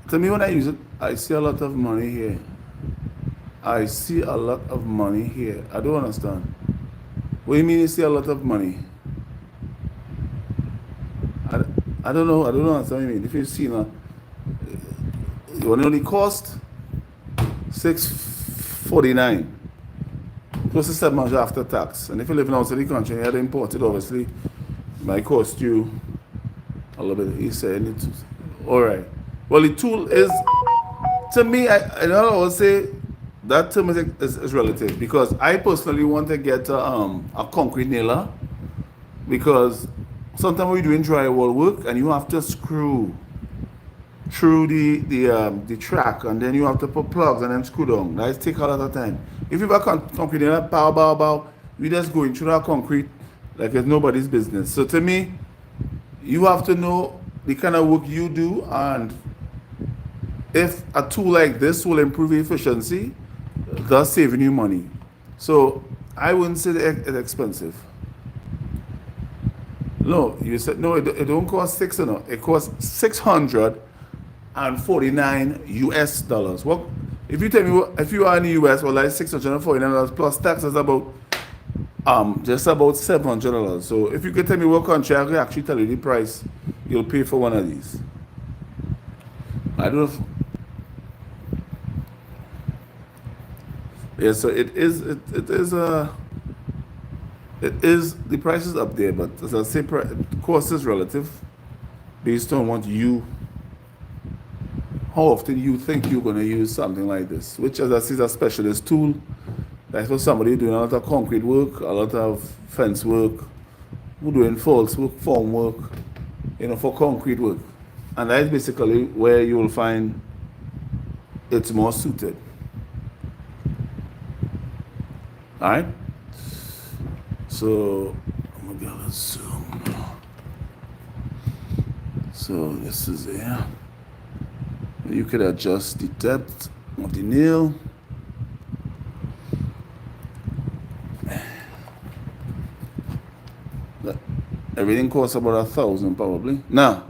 To me, when I use it, I see a lot of money here. I don't understand. What do you mean you see a lot of money? I don't know. I don't understand what you mean. If you see now, it only cost $649. Plus the 700 after tax. And if you live in outside the country and you had to import it, obviously, it might cost you a little bit. He said, alright. Well, the tool is, to me, I always say that term is relative, because I personally want to get a concrete nailer, because sometimes we're doing drywall work and you have to screw through the track, and then you have to put plugs and then screw down. That takes a lot of time. If you have a concrete nailer, bow, you just going through that concrete like it's nobody's business. So to me, you have to know the kind of work you do, and if a tool like this will improve efficiency, thus saving you money. So I wouldn't say it's expensive. No, you said no. It don't cost $600. It costs $649 US. What if you tell me if you are in the US? Well, like $649 plus tax is about just about $700. So if you could tell me what country, I could actually tell you the price you'll pay for one of these. I don't know. Yeah, so it is the price is up there, but as I say, the cost is relative based on how often you think you're going to use something like this, which, as I say, is a specialist tool. That's for somebody doing a lot of concrete work, a lot of fence work, who doing false work, form work, for concrete work. And that's basically where you will find it's more suited. All right? So, I'm going to get a zoom now. So, this is there. You could adjust the depth of the nail. Everything costs about $1,000 probably. Now,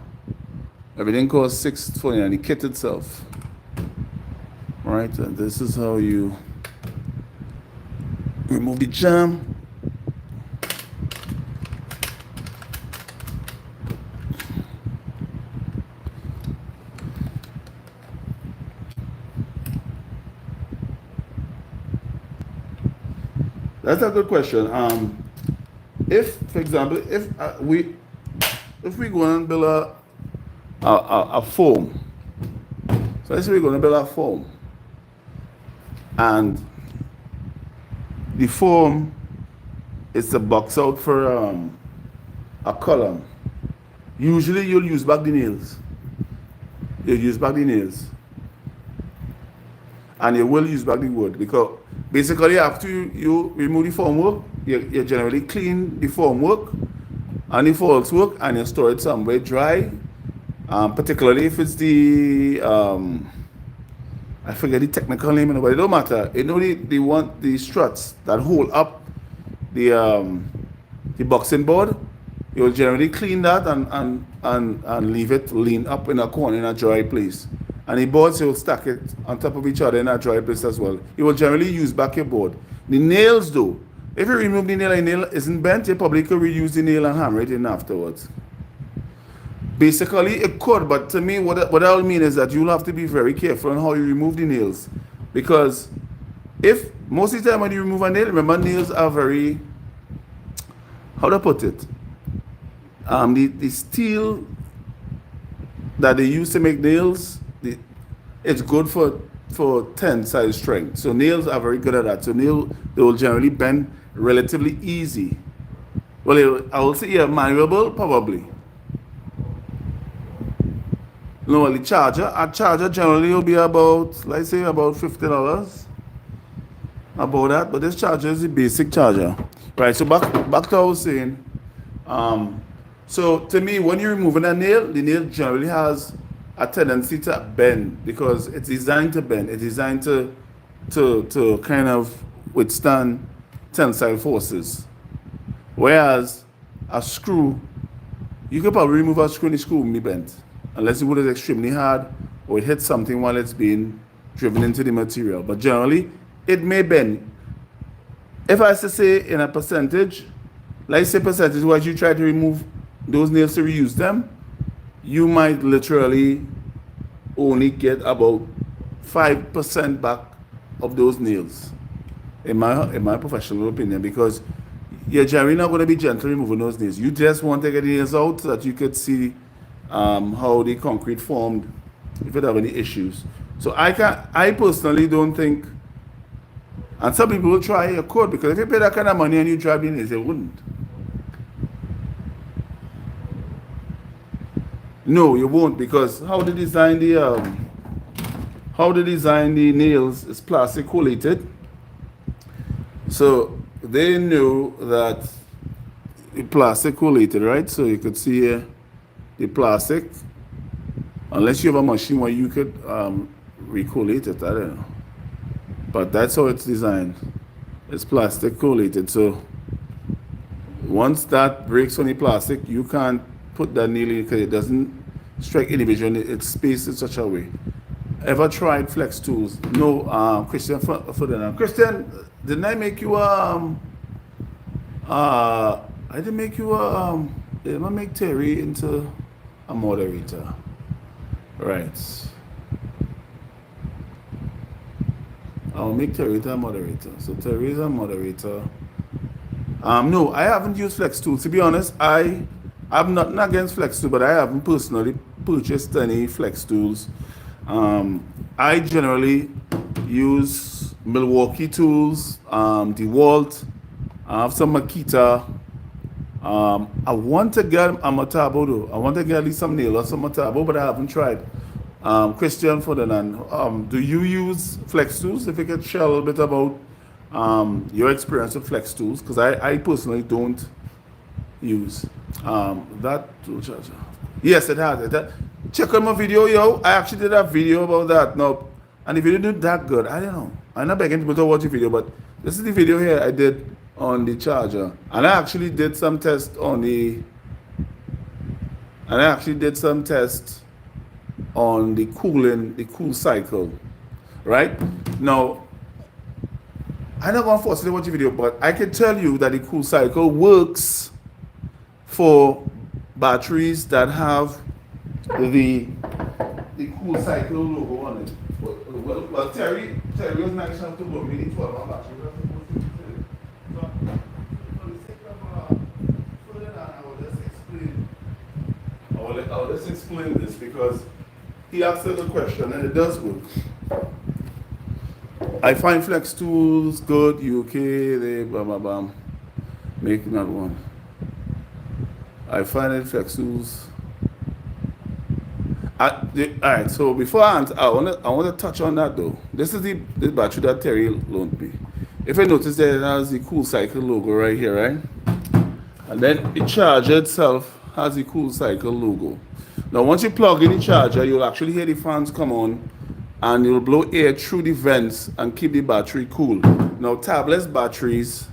everything costs $649, the kit itself. Right, and this is how you remove the jam. That's a good question. If, for example, if we go and build a foam, so let's say we're going to build a foam, and the foam is a box out for a column. Usually, you'll use back the nails. You'll use back the nails, and you will use back the wood, because basically, after you remove the formwork, you generally clean the formwork and the false work, and you store it somewhere dry. Particularly if it's the I forget the technical name, but it don't matter. They want the struts that hold up the boxing board. You'll generally clean that and leave it lean up in a corner in a dry place. And the boards, you'll stack it on top of each other in a dry place as well. You will generally use back your board. The nails, though, if you remove the nail and the nail isn't bent, you probably could reuse the nail and hammer it in afterwards. Basically, it could, but to me, what that will mean is that you'll have to be very careful on how you remove the nails. Because if, most of the time when you remove a nail, remember, nails are very, how do I put it? The steel that they use to make nails, it's good for tensile strength. So nails are very good at that. So they will generally bend relatively easy. Well, I will say, yeah, maneuverable, probably. No, a charger generally will be about, let's say, about $50. About that, but this charger is the basic charger. Right, so back to what I was saying. So to me, when you're removing a nail, the nail generally has a tendency to bend, because it's designed to bend. It's designed to kind of withstand tensile forces. Whereas a screw, you could probably remove a screw and the screw won't be bent, unless the wood is extremely hard or it hits something while it's being driven into the material. But generally, it may bend. If I was to say in a percentage, let's say percentage wise, you try to remove those nails to reuse them, you might literally only get about 5% back of those nails. in my professional opinion, because you're generally not going to be gentle removing those nails. You just want to get the nails out so that you could see how the concrete formed if it have any issues. So I personally don't think, and some people will try your code, because if you pay that kind of money and you drive the nails, they wouldn't. No, you won't, because how they design the nails is plastic collated. So they know that the plastic collated, right? So you could see here the plastic, unless you have a machine where you could recollate it, I don't know. But that's how it's designed. It's plastic collated. So once that breaks on the plastic, you can't put that nail in because it doesn't strike any vision. It's spaced in such a way. Ever tried flex tools? No, Christian Ferdinand. Christian, didn't I make you I didn't make you did I make Terry into a moderator? Right. I'll make Terry a moderator. So Terry is a moderator. No, I haven't used flex tools. To be honest, I'm not against flex tools, but I haven't personally purchased any flex tools. I generally use Milwaukee tools, DeWalt. I have some Makita. I want to get a Matabo though. I want to get at least some nail or some Matabo, but I haven't tried. Christian Ferdinand, do you use flex tools? If you could share a little bit about your experience with flex tools, because I personally don't use that tool charger. Yes, it has. Check out my video, yo. I actually did a video about that. Now, and if you didn't do that good, I don't know. I'm not begging people to watch the video, but this is the video here I did on the charger. And I actually did some tests on the cooling, the cool cycle. Right? Now, I'm not going to force you to watch the video, but I can tell you that the cool cycle works for batteries that have the cool cycle logo on it. Well, Terry was nice enough to work with the 12-hour battery. So, for the sake of further on, I'll just explain this, because he asked a question and it does work. I find flex tools good, UK, they blah blah blah. Make not one. I find it flex tools. Alright, so before I answer, I want to touch on that though. This is the battery that Terry loaned me. If you notice that it has the cool cycle logo right here, right? And then the charger itself has the cool cycle logo. Now once you plug in the charger, you'll actually hear the fans come on and you'll blow air through the vents and keep the battery cool. Now tabless batteries,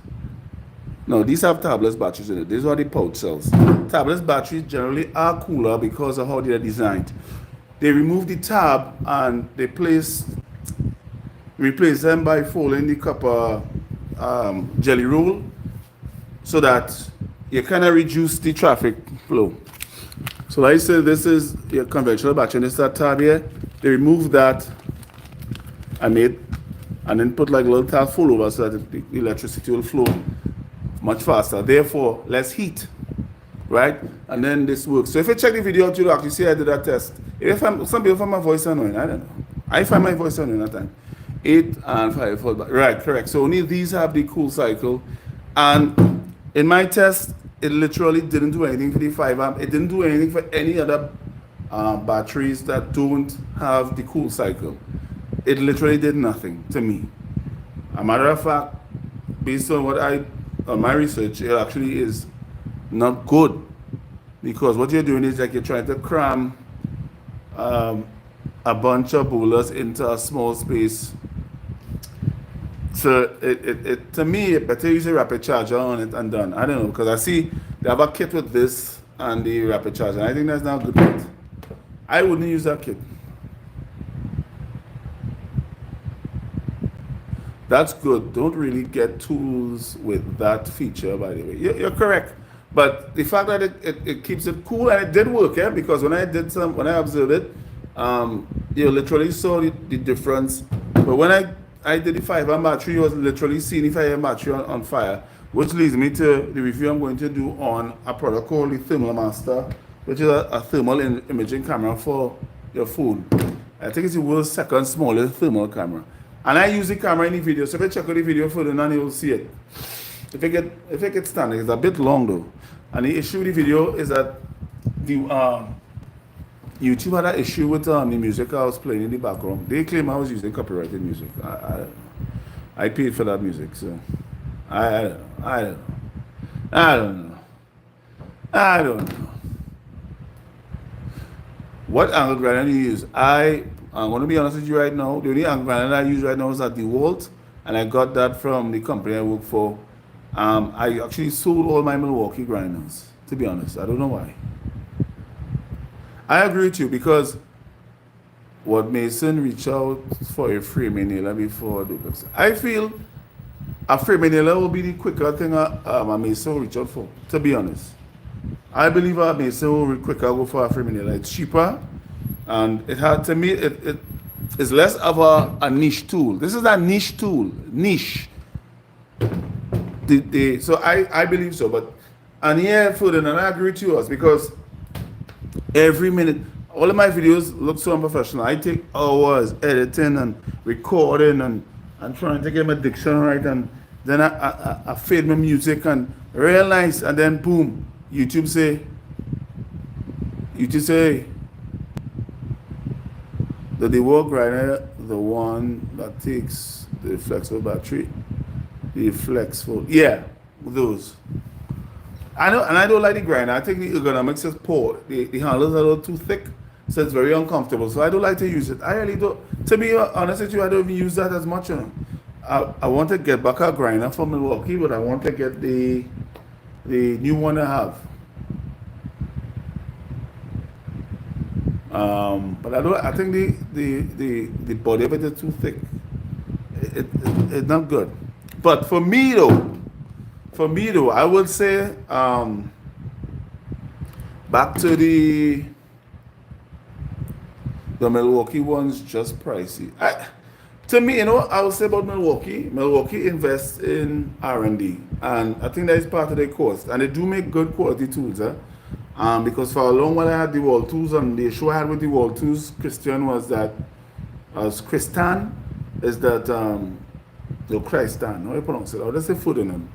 no, these have tabless batteries in it. These are the pouch cells. Tabless batteries generally are cooler because of how they are designed. They remove the tab and they replace them by folding the copper jelly roll, so that you kind of reduce the traffic flow. So like I said, this is your conventional battery. This is that tab here. They remove that and then put like a little tab full over so that the electricity will flow much faster, therefore less heat, right? And then this works. So if you check the video out, you'll actually see I did that test. Some people find my voice annoying, I don't know. I find my voice annoying at time. 8 and 5 volt, right, correct. So only these have the cool cycle. And in my test, it literally didn't do anything for the 5 amp. It didn't do anything for any other batteries that don't have the cool cycle. It literally did nothing to me. A matter of fact, based on my research, it actually is not good, because what you're doing is like you're trying to cram a bunch of bowlers into a small space. So it to me, it better use a rapid charger on it and done. I don't know, because I see they have a kit with this and the rapid charger. I think that's not a good kit. I wouldn't use that kit. That's good. Don't really get tools with that feature, by the way. You're correct. But the fact that it keeps it cool, and it did work, yeah, because when I observed it, you literally saw the difference. But when I I did the 5 amp battery, was literally seeing the 5 amp battery on fire, which leads me to the review I'm going to do on a product called the Thermal Master, which is a thermal imaging camera for your phone. I think it's the world's second smallest thermal camera. And I use the camera in the video, so if you check out the video further on, you will see it. If it gets standing, it's a bit long though. And the issue with the video is that the YouTube had an issue with the music I was playing in the background. They claim I was using copyrighted music. I paid for that music, so I don't know. What angle grinder do you use? I'm going to be honest with you right now. The only angle grinder I use right now is at DeWalt, and I got that from the company I work for. I actually sold all my Milwaukee grinders, to be honest. I don't know why. I agree with you because what Mason reached out for a framing nailer before Duplex. I feel a framing nailer will be the quicker thing a Mason will reach out for, to be honest. I believe a Mason will quicker go for a framing nailer. It's cheaper, and it had, to me, it is less of a niche tool. This is a niche tool. Niche. So I believe so, but and yeah, Foden, and I agree with you because every minute, all of my videos look so unprofessional. I take hours editing and recording and trying to get my diction right, and then I fade my music and real nice, and then boom, YouTube say that the work grinder, the one that takes the flexible battery. The flexible, yeah, those. I know, and I don't like the grinder. I think the ergonomics is poor. The handles are a little too thick, so it's very uncomfortable. So I don't like to use it. I really don't. To be honest with you, I don't even use that as much. You know? I want to get back a grinder from Milwaukee, but I want to get the new one I have. But I don't. I think the body of it is too thick. It's not good. But for me though, I would say back to the Milwaukee one's just pricey. To me, you know, I would say about Milwaukee. Milwaukee invests in R&D, and I think that is part of their cost. And they do make good quality tools, because for a long while I had the wall tools, and the issue I had with the wall tools, Christian, was that Christan, how do you pronounce it? I'll just say food in them.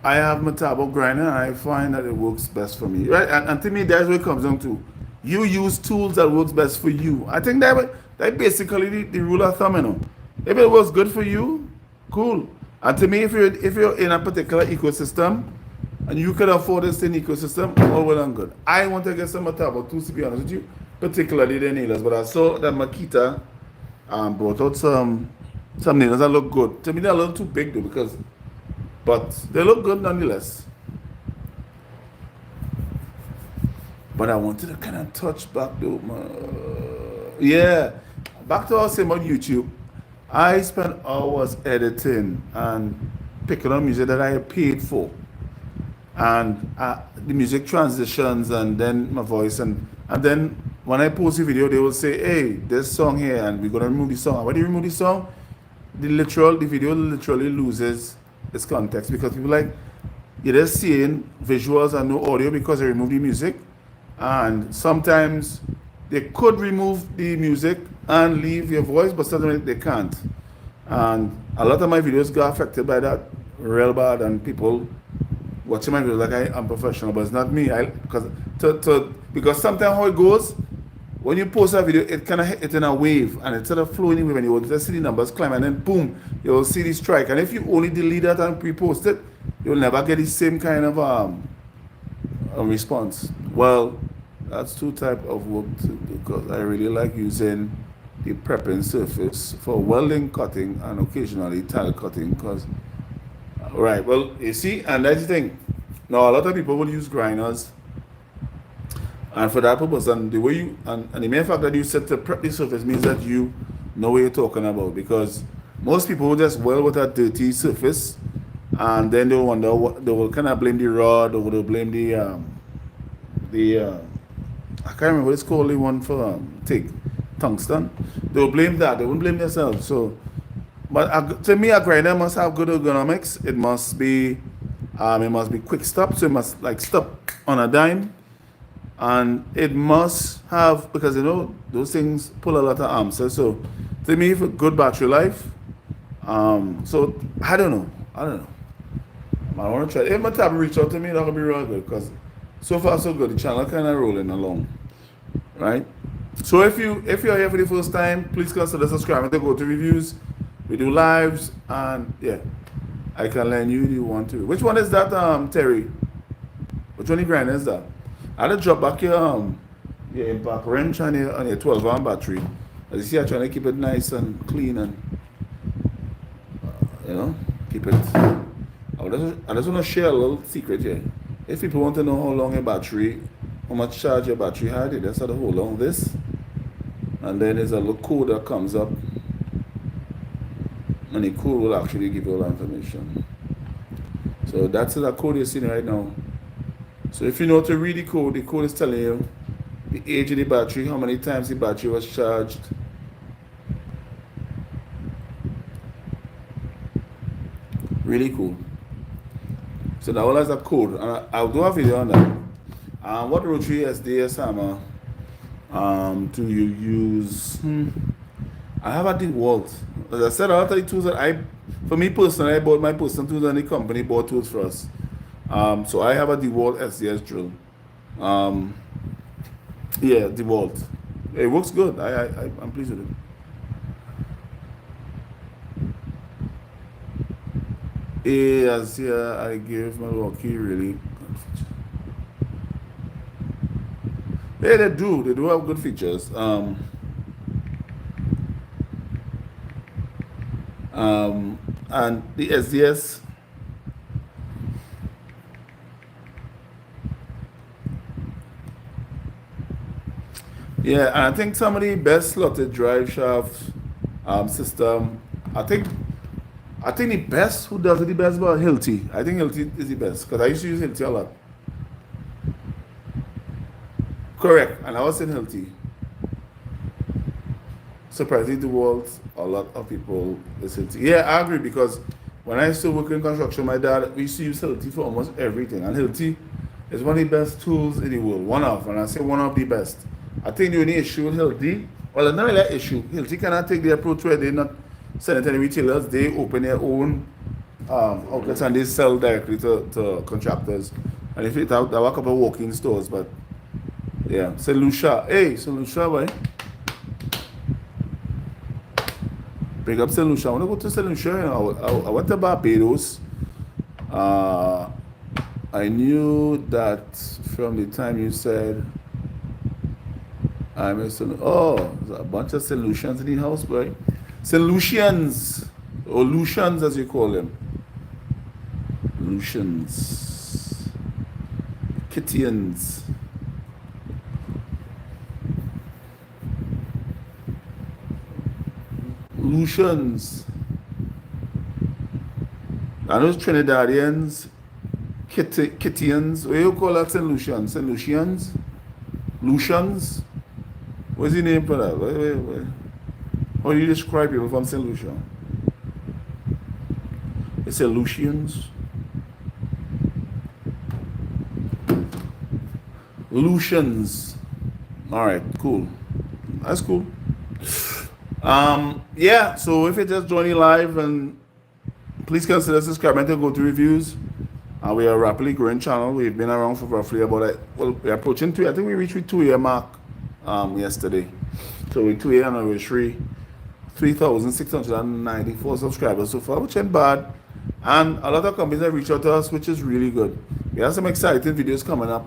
I have my turbo grinder, and I find that it works best for me. Right? And to me, that's what it comes down to. You use tools that works best for you. I think that basically the rule of thumb, you know. If it works good for you, cool. And to me, if you're in a particular ecosystem and you can afford this in ecosystem, all well and good. I want to get some turbo tools, to be honest with you, particularly the nailers. But I saw that Makita brought out some nailers that look good. To me, they're a little too big though, but they look good nonetheless. But I wanted to kind of touch back though. Yeah, back to what I was saying about YouTube. I spent hours editing and picking up music that I paid for, and the music transitions, and then my voice, and then when I post a video, they will say, "Hey, this song here, and we're gonna remove the song." And when you remove the song, the video literally loses its context, because people like, you're just seeing visuals and no audio because they remove the music. And sometimes they could remove the music and leave your voice, but sometimes they can't. And a lot of my videos got affected by that real bad, and people watching my videos like I'm professional, but it's not me. Because sometimes how it goes, when you post a video, it kind of hit it in a wave, and instead of flowing in wave, and you will just see the numbers climb, and then boom, you will see the strike. And if you only delete that and pre-post it, you'll never get the same kind of response. Well, that's two types of work to do, because I really like using the prepping surface for welding, cutting, and occasionally tile cutting. Because, right, well, you see, and that's the thing. Now, a lot of people will use grinders, and for that purpose, and the way you, and the mere fact that you set to prep the surface means that you know what you're talking about. Because most people will just weld with a dirty surface, and then they'll wonder what, they will kind of blame the rod, or they'll blame the I can't remember what it's called, the one for tungsten. They'll blame that, they won't blame themselves. So But to me, a grinder must have good ergonomics. It must be quick stop, so it must like stop on a dime, and it must have because those things pull a lot of amps. So to me, for good battery life. So I don't know. I want to try. If my tab reach out to me, that'll be real good because so far so good. The channel kind of rolling along, right? So if you're here for the first time, please consider subscribing to Go-To Reviews. We do lives, and yeah, I can lend you the one too. Which one is that, Terry? Which one grind is that? I had to drop back your impact wrench on your 12-amp battery. As you see, I'm trying to keep it nice and clean and keep it. I just want to share a little secret here. If people want to know how long how much charge your battery had, you just have to hold on this, and then there's a little code that comes up, and the code will actually give you all the information. So that's the code you're seeing right now. So if you know to read the code is telling you the age of the battery, how many times the battery was charged. Really cool. So that all has a code, and I'll do a video on that. What rotary SDS hammer do you use? I have a DeWalt. As I said, a lot of the tools that for me personally, I bought my personal tools and the company bought tools for us. So I have a DeWalt SDS drill. Yeah, DeWalt. It works good. I'm pleased with it. As here, I give Milwaukee really good features. Yeah, they do have good features. And the SDS. Yeah, and I think some of the best slotted drive shaft system. I think the best, who does it the best, but Hilti. I think Hilti is the best because I used to use Hilti a lot. Correct, and I was in Hilti. Surprisingly, DeWalt, a lot of people use Hilti. Yeah, I agree because when I used to work in construction, my dad, we used to use Hilti for almost everything. And Hilti is one of the best tools in the world. One of, and I say one of the best. I think the only issue with Hilti, well, it's not really an issue. Hilti cannot take the approach where they not send it to any retailers. They open their own outlets and they sell directly to contractors. And if it have a couple of walk-in stores, but yeah, St. Lucia. Hey, St. Lucia, boy. Big up St. Lucia. I want to go to St. Lucia. I went to Barbados. I knew that from the time you said I'm a St. Oh, there's a bunch of St. Lucians in the house, boy. St. Lucians, or Lucians as you call them. Lucians. Kittians. Lucians. I know Trinidadians. Kittians. What do you call that? St. Lucians? St. Lucians? Lucians? What's the name for that? Wait. How do you describe people from St. Lucia? They say Lucians. Lucians. Alright, cool. That's cool. Yeah, so if you're just joining live, and please consider subscribing to Go-To Reviews. We are a rapidly growing channel. We've been around for roughly about, we're approaching 2 years. I think we reached the 2-year mark yesterday. So we're 2 year anniversary. 3,694 subscribers so far, which ain't bad. And a lot of companies have reached out to us, which is really good. We have some exciting videos coming up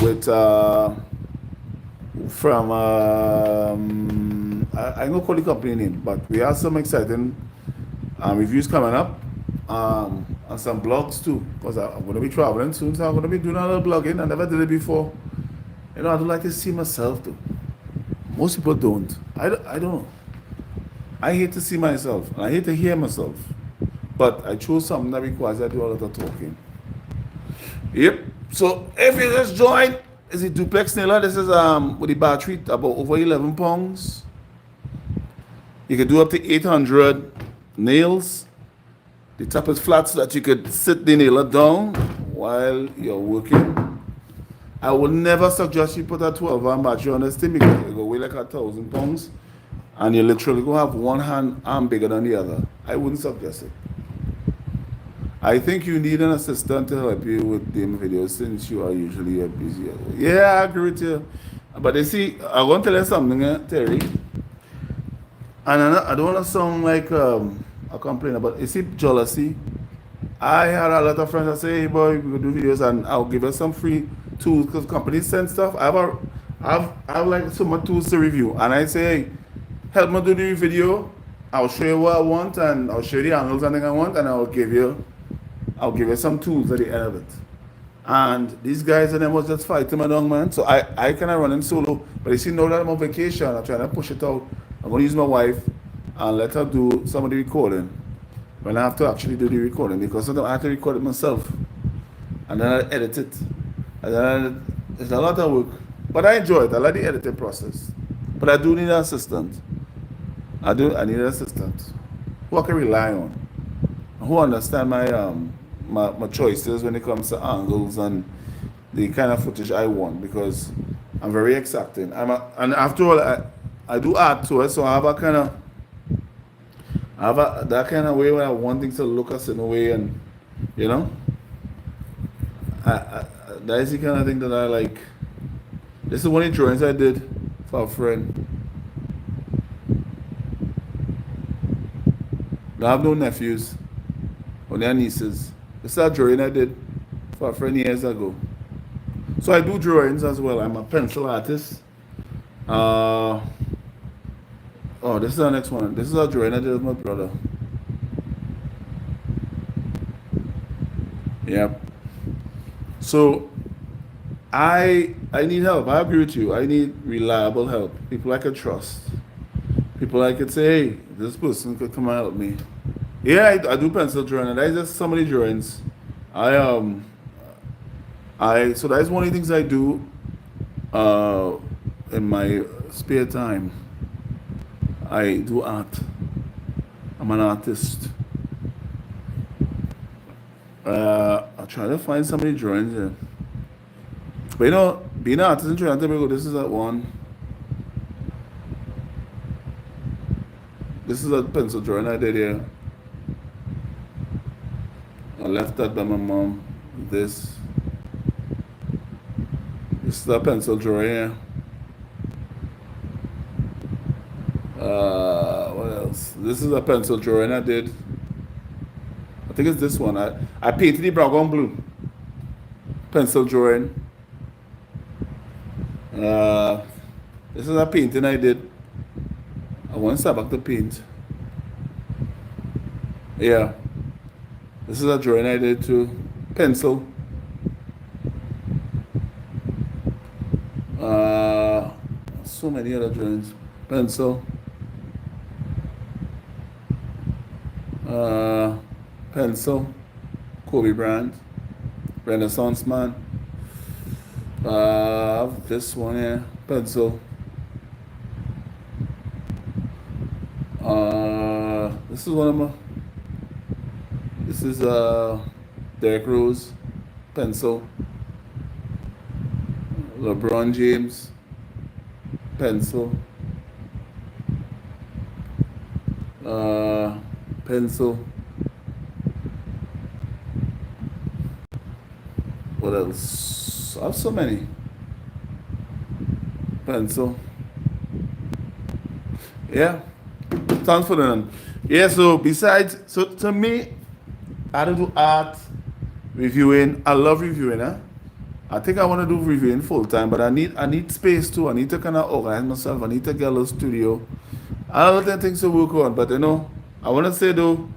with from I don't call the company name, but we have some exciting reviews coming up, and some blogs too, because I'm going to be traveling soon, so I'm going to be doing a little blogging. I never did it before. I don't like to see myself too. Most people don't. I don't know. I hate to see myself, and I hate to hear myself, but I chose something that requires I do a lot of talking. Yep. So if you just joined, is it Duplex nailer? This is with the battery about over 11 pounds. You can do up to 800. nails. The top is flat so that you could sit the nailer down while you're working. I would never suggest you put a 12-amp battery on this thing because it will weigh like 1,000 pounds and you literally go have one hand arm bigger than the other. I wouldn't suggest it. I think you need an assistant to help you with the videos since you are usually a busy. Yeah, I agree with you. But you see, I want to tell you something, Terry. And I don't want to sound like a complainer, but you see, jealousy. I had a lot of friends that say, hey boy, we could do videos and I'll give us some free tools because companies send stuff. I have like so much tools to review. And I say, hey, help me do the video. I'll show you what I want and I'll show you the angles and thing I want and I'll give you some tools at the end of it. And these guys and them was just fighting my down, man. So I kind of running solo. But you see, now that I'm on vacation, I'm trying to push it out. I'm going to use my wife and let her do some of the recording when I have to actually do the recording because sometimes I have to record it myself and then I edit it. And then it's a lot of work. But I enjoy it. I like the editing process. But I do need an assistant. I need an assistant who I can rely on, who understand my choices when it comes to angles and the kind of footage I want because I'm very exacting. And after all, I do art to it, so I have that kind of way where I want things to look a certain way, and you know, that is the kind of thing that I like. This is one of the drawings I did for a friend. I have no nephews, only nieces. This is a drawing I did for a friend years ago. So I do drawings as well. I'm a pencil artist. Oh, this is the next one. This is a drawing I did with my brother. Yep. So I need help. I agree with you. I need reliable help. People I could trust. People I could say, hey, this person could come and help me. Yeah, I do pencil drawing, and that's just some of the drawings. So that's one of the things I do in my spare time. I do art. I'm an artist. I try to find some of the drawings here. But you know, being an artist in Trinidad and Tobago, this is that one. This is a pencil drawing I did here. I left that by my mom. This is a pencil drawing here. What else? This is a pencil drawing I did. I think it's this one. I painted the brown on blue. Pencil drawing. This is a painting I did. I want to start back to paint. Yeah. This is a drawing I did too. Pencil. So many other drawings. Pencil. Pencil. Kobe Bryant. Renaissance man. This one here. Pencil. This is one of my. This is Derrick Rose. Pencil. LeBron James. Pencil. Pencil. What else? I have so many. Pencil. Yeah. Thanks for that. Yeah, so to me, I don't do art, reviewing. I love reviewing, huh? I think I want to do reviewing full time, but I need space too. I need to kind of organize myself. I need to get a little studio. I have a lot of things to work on, but you know, I want to say though,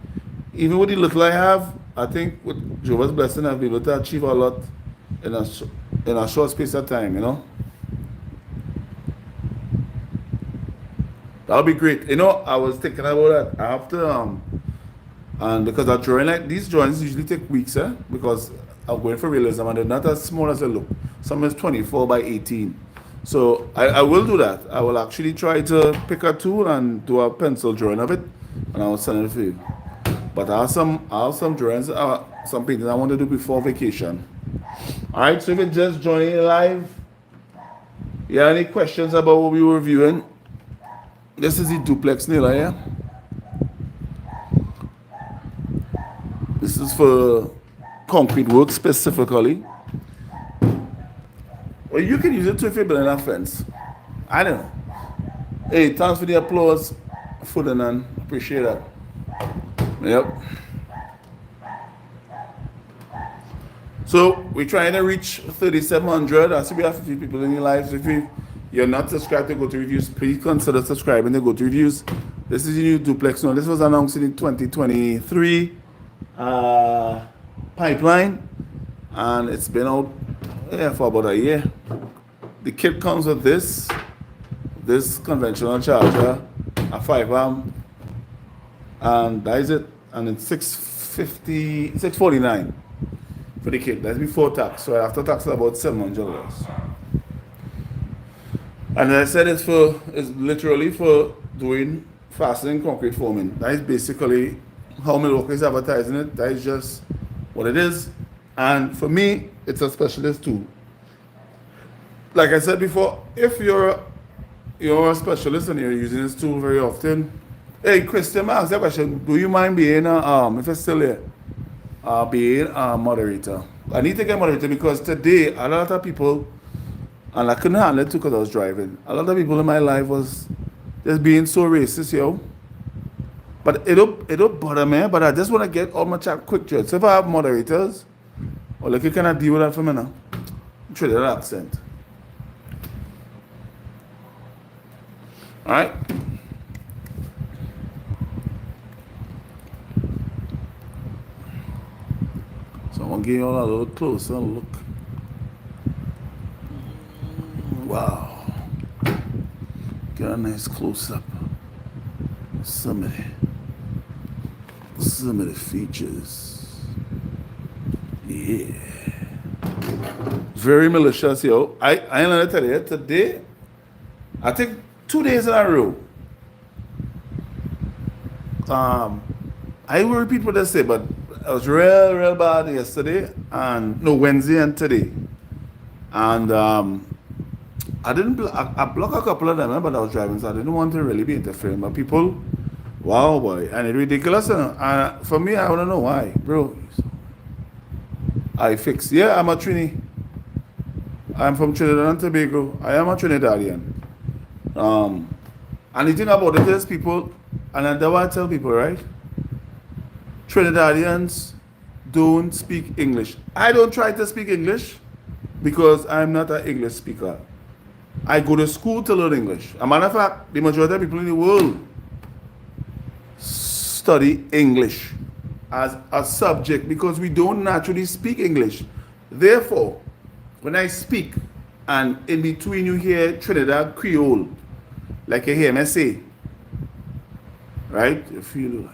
even with the little I have, I think with Jehovah's blessing, I'll be able to achieve a lot in a short space of time, you know. That'll be great. You know, I was thinking about that. I have to and because I'm drawing like these drawings usually take weeks, because I'm going for realism and they're not as small as they look. Some is 24 by 18. So I will do that. I will actually try to pick a tool and do a pencil drawing of it, and I will send it for you. But I have some drawings, some paintings I want to do before vacation. All right, so if you're just joining live, you have any questions about what we were reviewing? This is the duplex nailer here. This is for concrete work specifically. Well, you can use it too if you're building a fence. I don't know. Hey, thanks for the applause, Ferdinand. Appreciate that. Yep. So we're trying to reach 3,700. I see we have 50 people in your lives. If you're not subscribed to Go To Reviews, please consider subscribing to Go To Reviews. This is the new duplex. No, this was announced in 2023 pipeline, and it's been out for about a year. The kit comes with this conventional charger, a 5 amp, and that is it. And it's $649 for the kit. That's before tax. So after tax, it's about $700. And as I said, it's literally for doing fastening concrete forming. That is basically how Milwaukee is advertising it. That is just what it is. And for me, it's a specialist tool. Like I said before, if you're a specialist and you're using this tool very often, hey, Christian, I ask that question. Do you mind being if it's still there, being a moderator? I need to get a moderator because today a lot of people, and I couldn't handle it too because I was driving. A lot of people in my life was just being so racist, yo. But it don't bother me. But I just want to get all my chat quick to it. So if I have moderators, well, like you cannot deal with that for me now. Trinidad accent. All right. So I'm gonna give you all a little closer look. Wow. Get a nice close up. Some of the features. Yeah. Very malicious, yo. I ain't gonna tell you today. I think 2 days in a row. I will repeat what I say, but I was real bad yesterday and Wednesday and today. And I blocked a couple of them, but I was driving, so I didn't want to really be interfering. But people, wow, boy, and it's ridiculous. For me, I want to know why, bro. I'm a Trini. I'm from Trinidad and Tobago. I am a Trinidadian. And the thing about it is, people, and that's what I tell people, right? Trinidadians don't speak English. I don't try to speak English because I'm not an English speaker. I go to school to learn English. As a matter of fact, the majority of people in the world study English as a subject because we don't naturally speak English. Therefore, when I speak and in between you hear Trinidad Creole, like you hear me say, right? You feel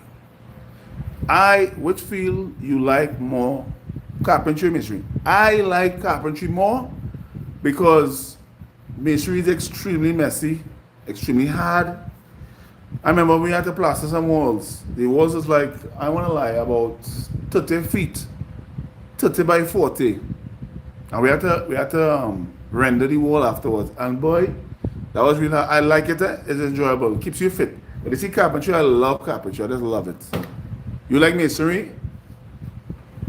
which field you like more? Carpentry, masonry. I like carpentry more because masonry is extremely messy, extremely hard. I remember we had to plaster some walls. The walls was like, I want to lie, about 30 feet, 30 by 40. And we had to render the wall afterwards. And boy, that was really, I like it. It's enjoyable. It keeps you fit. But you see carpentry, I love carpentry. I just love it. You like masonry?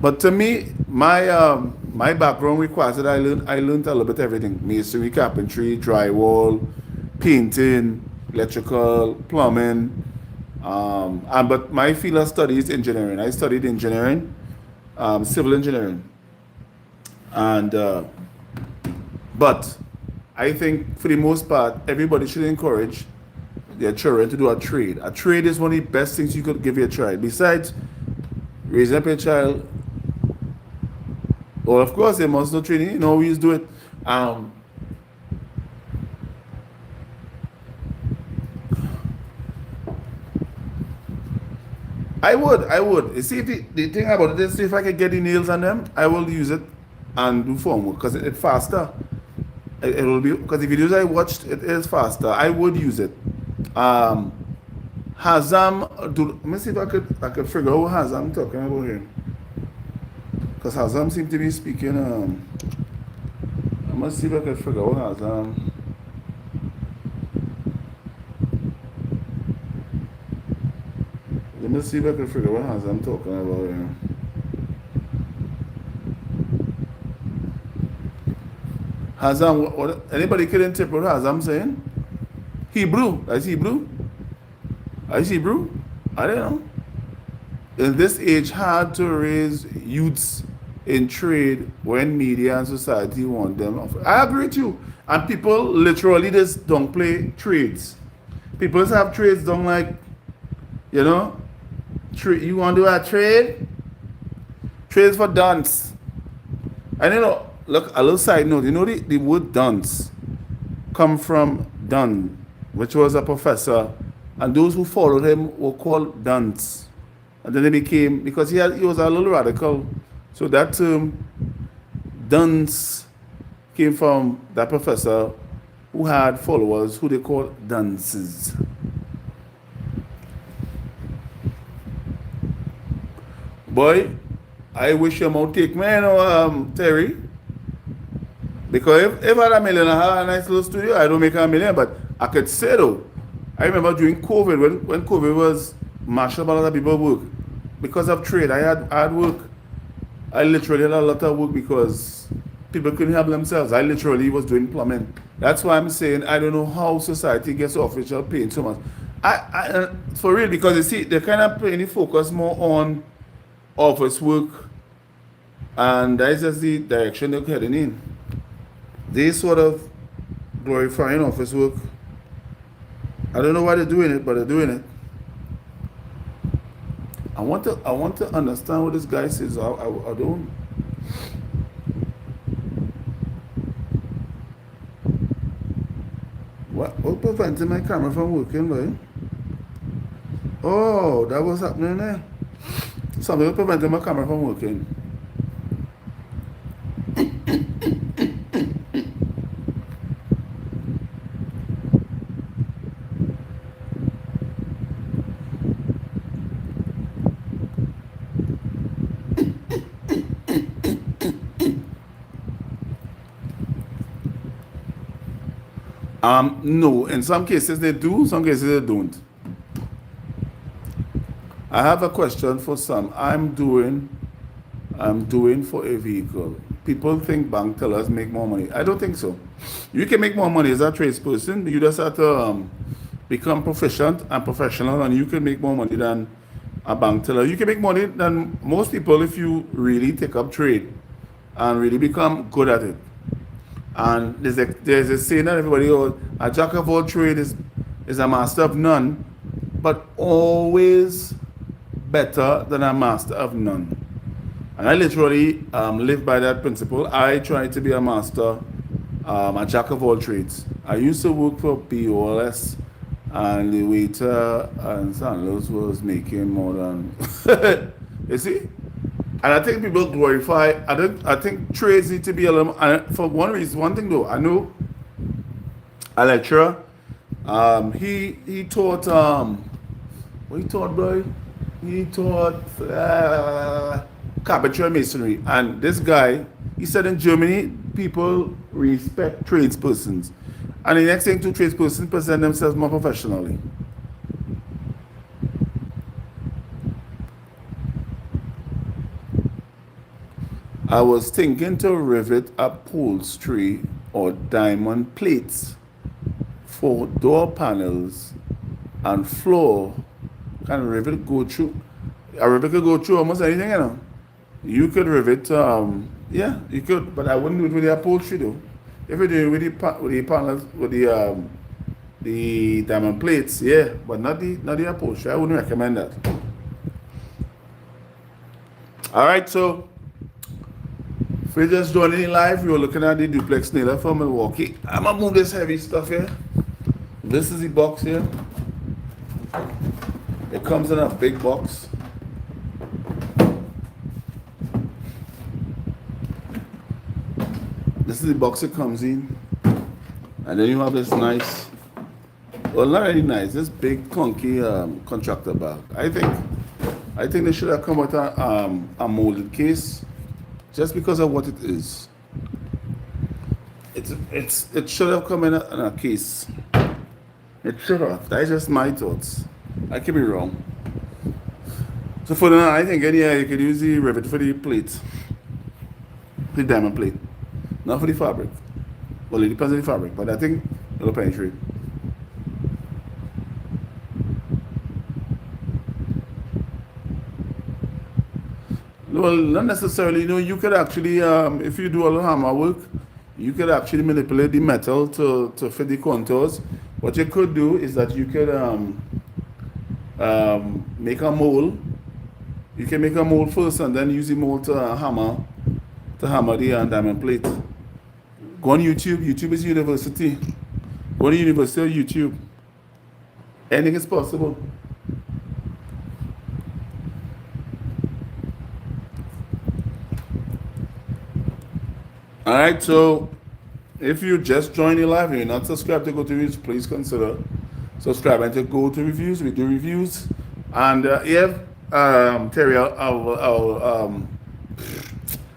But to me, my background requires that I learned a little bit of everything. Masonry, carpentry, drywall, painting, electrical, plumbing. But my field of study is engineering. I studied engineering, civil engineering. But I think for the most part, everybody should encourage their children to do a trade. A trade is one of the best things you could give your child. Besides raising up your child, well, of course, they must know training. You know, we used to do it. I would. You see, the thing about it is, see if I can get the nails on them, I will use it and do form work because it's faster. It will be, because the videos I watched, it is faster. I would use it. Hazam, let me see if I could figure out what Hazam talking about here. Because Hazam seemed to be speaking, I must see if I could figure out what Hazam. Let me see if I can figure out what Hazam talking about here. Hazam, what, anybody can interpret what Hazam saying? Hebrew, is Hebrew? Is Hebrew? I don't know. In this age, hard to raise youths in trade when media and society want them off. I agree with you. And people literally just don't play trades. People just have trades, don't like, you know, you want to do a trade? Trades for dance. And you know, look, a little side note, you know the word dance come from Dunn, which was a professor, and those who followed him were called duns. And then they became, because he was a little radical, so that term, duns, came from that professor who had followers who they called dunces. Boy, I wish you might take me, you know, Terry. Because if I had $1 million, I have a nice little studio, I don't make $1 million, but I could say though, I remember during COVID, when COVID was mashed up, a lot of people work. Because of trade, I had work. I literally had a lot of work because people couldn't help themselves. I literally was doing plumbing. That's why I'm saying I don't know how society gets official paying so much. I for real, because you see, they're kind of putting the focus more on office work, and that's just the direction they're heading in. They sort of glorifying office work. I don't know why they're doing it, but they're doing it. I want to understand what this guy says. I don't. What prevented my camera from working, boy? Oh, that was happening there. Something prevented my camera from working. No, in some cases they do, some cases they don't. I have a question for some. I'm doing for a vehicle. People think bank tellers make more money. I don't think so. You can make more money as a tradesperson. You just have to become proficient and professional, and you can make more money than a bank teller. You can make money than most people if you really take up trade and really become good at it. And there's a saying that everybody knows, a jack of all trades is a master of none, but always better than a master of none. And I literally live by that principle. I try to be a master, a jack of all trades. I used to work for BOLS, and the waiter and Sandals was making more than, you see? And I think people glorify, I think trades need to be a little, for one reason, one thing though, I know a lecturer, he taught, what he taught, boy? He taught carpentry and masonry. And this guy, he said in Germany, people respect tradespersons. And the next thing, two tradespersons present themselves more professionally. I was thinking to rivet upholstery or diamond plates for door panels and floor. Can rivet go through? A rivet could go through almost anything, you know. You could rivet, yeah, you could, but I wouldn't do it with the upholstery though. If you do it with the panels, with the diamond plates, yeah, but not the upholstery. I wouldn't recommend that. All right, so. If you're just joining in live, you're looking at the Duplex nailer from Milwaukee. I'm gonna move this heavy stuff here. This is the box here. It comes in a big box. This is the box it comes in. And then you have this nice Well, not really nice. This big clunky contractor bag. I think they should have come with a molded case, just because of what it is. It should have come in a case. It should have. That's just my thoughts. I could be wrong. So for now, I think yeah, you could use the rivet for the plate, the diamond plate, not for the fabric. Well, it depends on the fabric, but I think it'll penetrate. Well, not necessarily. You know, you could actually, if you do a little hammer work, you could actually manipulate the metal to fit the contours. What you could do is that you could make a mold. You can make a mold first and then use the mold to hammer the diamond plate. Go on YouTube. YouTube is university. Go to university or YouTube. Anything is possible. Alright, so if you just joined the live and you're not subscribed to go-to-reviews, please consider subscribing to go-to-reviews. We do reviews. And Terry, I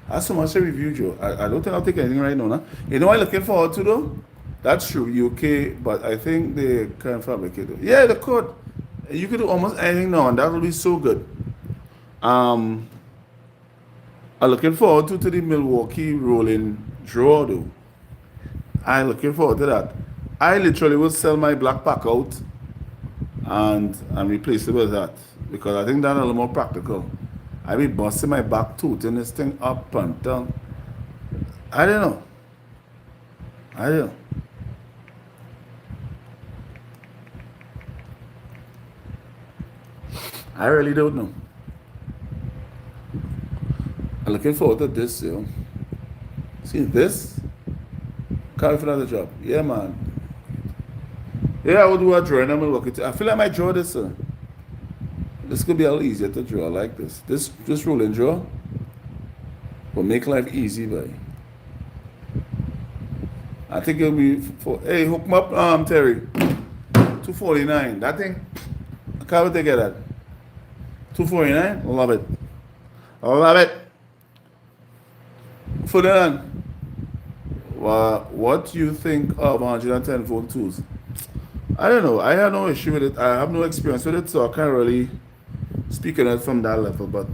have so much to review, Joe. I don't think I'll take anything right now. Nah? You know what I'm looking forward to, though? That's true, UK, but I think they can fabricate it. Yeah, they could. You could do almost anything now, and that will be so good. I'm looking forward to the Milwaukee rolling drawer, though. I'm looking forward to that. I literally will sell my black pack out and replace it with that, because I think that's a little more practical. I be busting my back tooth in this thing up and down. I don't know. I really don't know. I'm looking forward to this, yo. See this? Can't for another job. Yeah, man. Yeah, I will do a drawing. I'm gonna work it. I feel like I might draw this. This could be a little easier to draw. I like this. This rolling draw will make life easy, buddy. I think it'll be for. Hey, hook me up, Terry. 249. That thing. I can't wait to get that. 249. Love it. I love it. For then, what do you think of 110 volt tools? I don't know. I have no issue with it. I have no experience with it, so I can't really speak on it from that level. But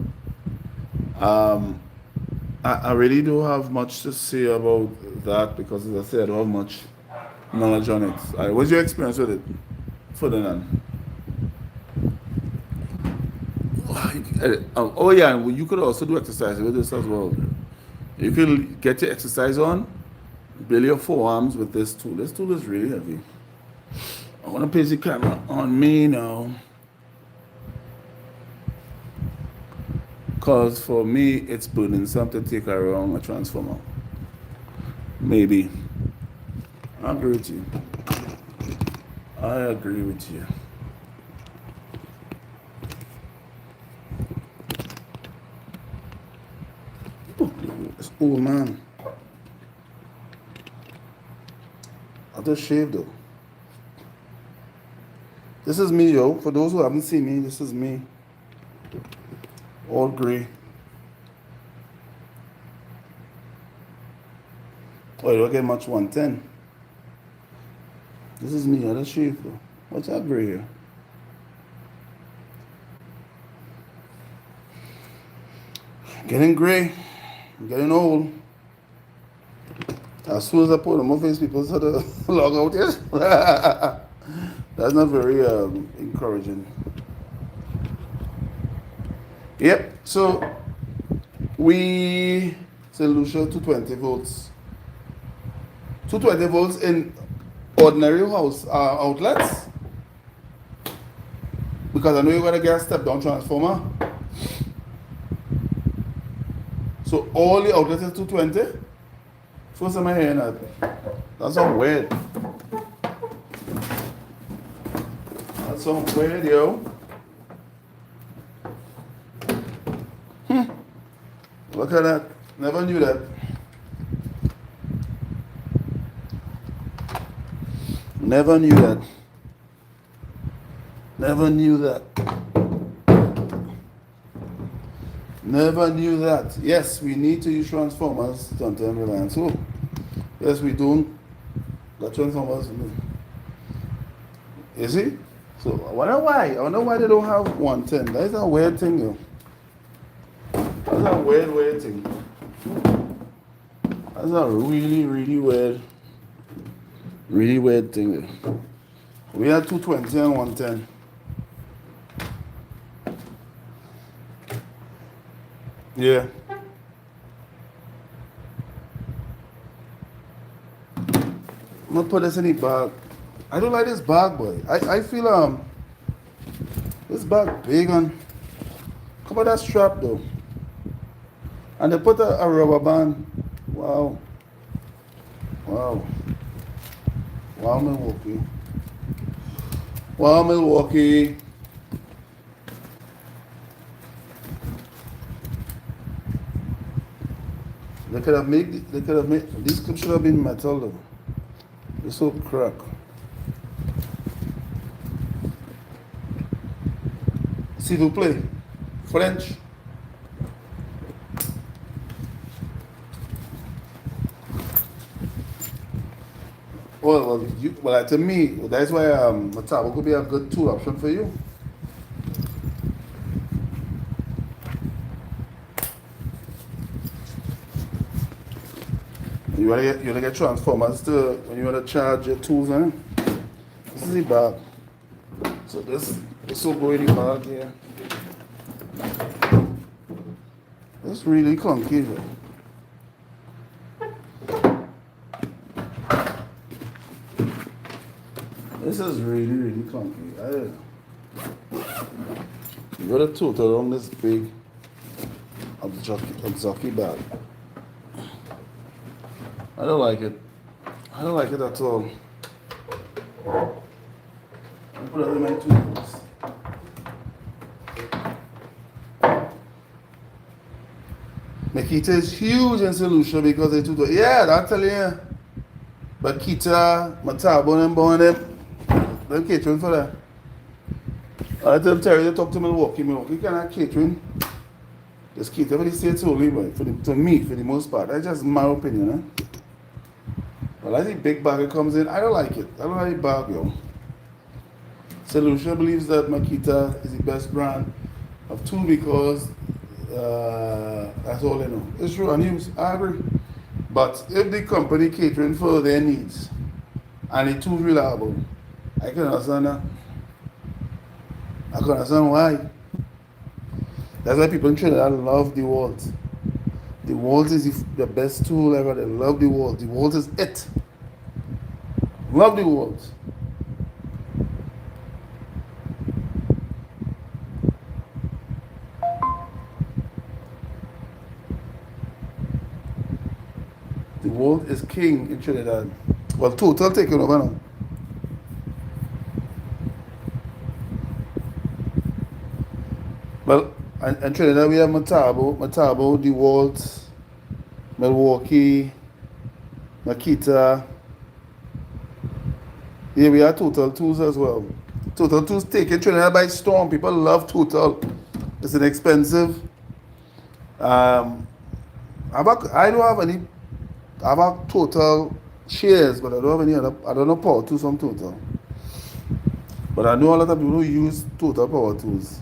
I really don't have much to say about that, because, as I said, I don't have much knowledge on it. What's your experience with it? For then. Oh yeah, you could also do exercise with this as well. You can get your exercise on, build your forearms with this tool. This tool is really heavy. I want to place the camera on me now, because for me it's burning something to take around a transformer. Maybe. I agree with you. This old man. I just shaved though. This is me, yo. For those who haven't seen me, this is me. All gray. Oh, you don't get much 110. This is me. I just shaved though. What's that gray here? Getting gray. I'm getting old. As soon as I put on my face, people start to log out here. That's not very encouraging. Yep. So St. Lucia 220 volts. 220 volts in ordinary house outlets. Because I know you're gonna get a step down transformer. So all the outlets is 220. First time I hear that. That's so weird. That's so weird, yo. Look at that. Never knew that. Never knew that. Never knew that. Never knew that. Yes, we need to use transformers to turn reliance. So, yes, we don't. The transformers. You see? So, I wonder why. I wonder why they don't have 110. That's a weird thing, yo. That's a weird thing. That's a really weird thing. Yo. We had 220 and 110. Yeah. I'm gonna put this in the bag. I don't like this bag, boy. I feel this bag big on. Come on, that strap though. And they put a rubber band. Wow. Wow, Milwaukee. Wow, Milwaukee. They could have made these clips should have been metal though. They're so crack. S'il vous plaît. French. Well, to me, that's why Matabo could be a good tool option for you. You wanna get transformers to when you wanna charge your tools on it. This is the bag. So this will go in the bag here. It's really clunky. This is really clunky. You got a total on this big jockey bag. I don't like it. I don't like it at all. I put it in my tools. Makita is huge in solution because they do. Yeah, I tell you. But Kita, Matabo, and them. They're catering for that. I tell Terry to talk to Milwaukee. Milwaukee cannot catering. Just cater for the states only, but to me, for the most part. That's just my opinion. Well, I think big bag it comes in. I don't like it. I don't like the bag, yo. Solution believes that Makita is the best brand of tool because that's all they know. It's true, I agree. But if the company catering for their needs and the tool reliable, I can understand that. I can understand why. That's why people in Trinidad love the DeWalt. The DeWalt is the best tool ever. They love the DeWalt. The DeWalt is it. Love the DeWalt. The DeWalt is king in Trinidad. Well, total taking over now. Well, in Trinidad we have Matabo, DeWalt, Milwaukee, Makita. Here we have Total Tools as well. Total Tools taking Trinidad by storm. People love Total. It's inexpensive. I don't have any. I have Total shares, but I don't have any other. I don't know power tools from Total. But I know a lot of people who use Total power tools.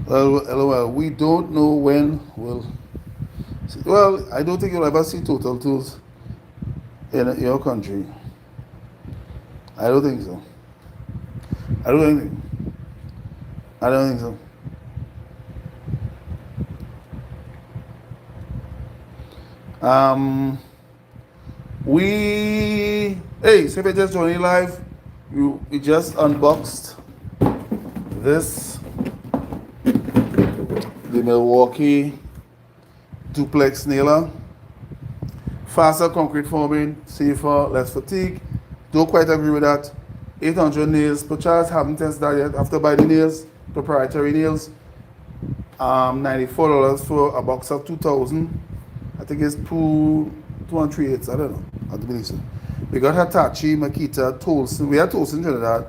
Well, we don't know when we'll. Well, I don't think you'll ever see Total Tools in your country. I don't think so. I don't think so. So if you just joining live, we just unboxed this. The Milwaukee Duplex nailer. Faster concrete forming, safer, less fatigue. Don't quite agree with that. 800 nails per charge, haven't tested that yet. After buying the nails, proprietary nails. $94 for a box of 2,000. I think think it's 2 and 3/8. I don't know. I don't believe so. We got Hitachi, Makita, Tolson. We had Tolson Trinidad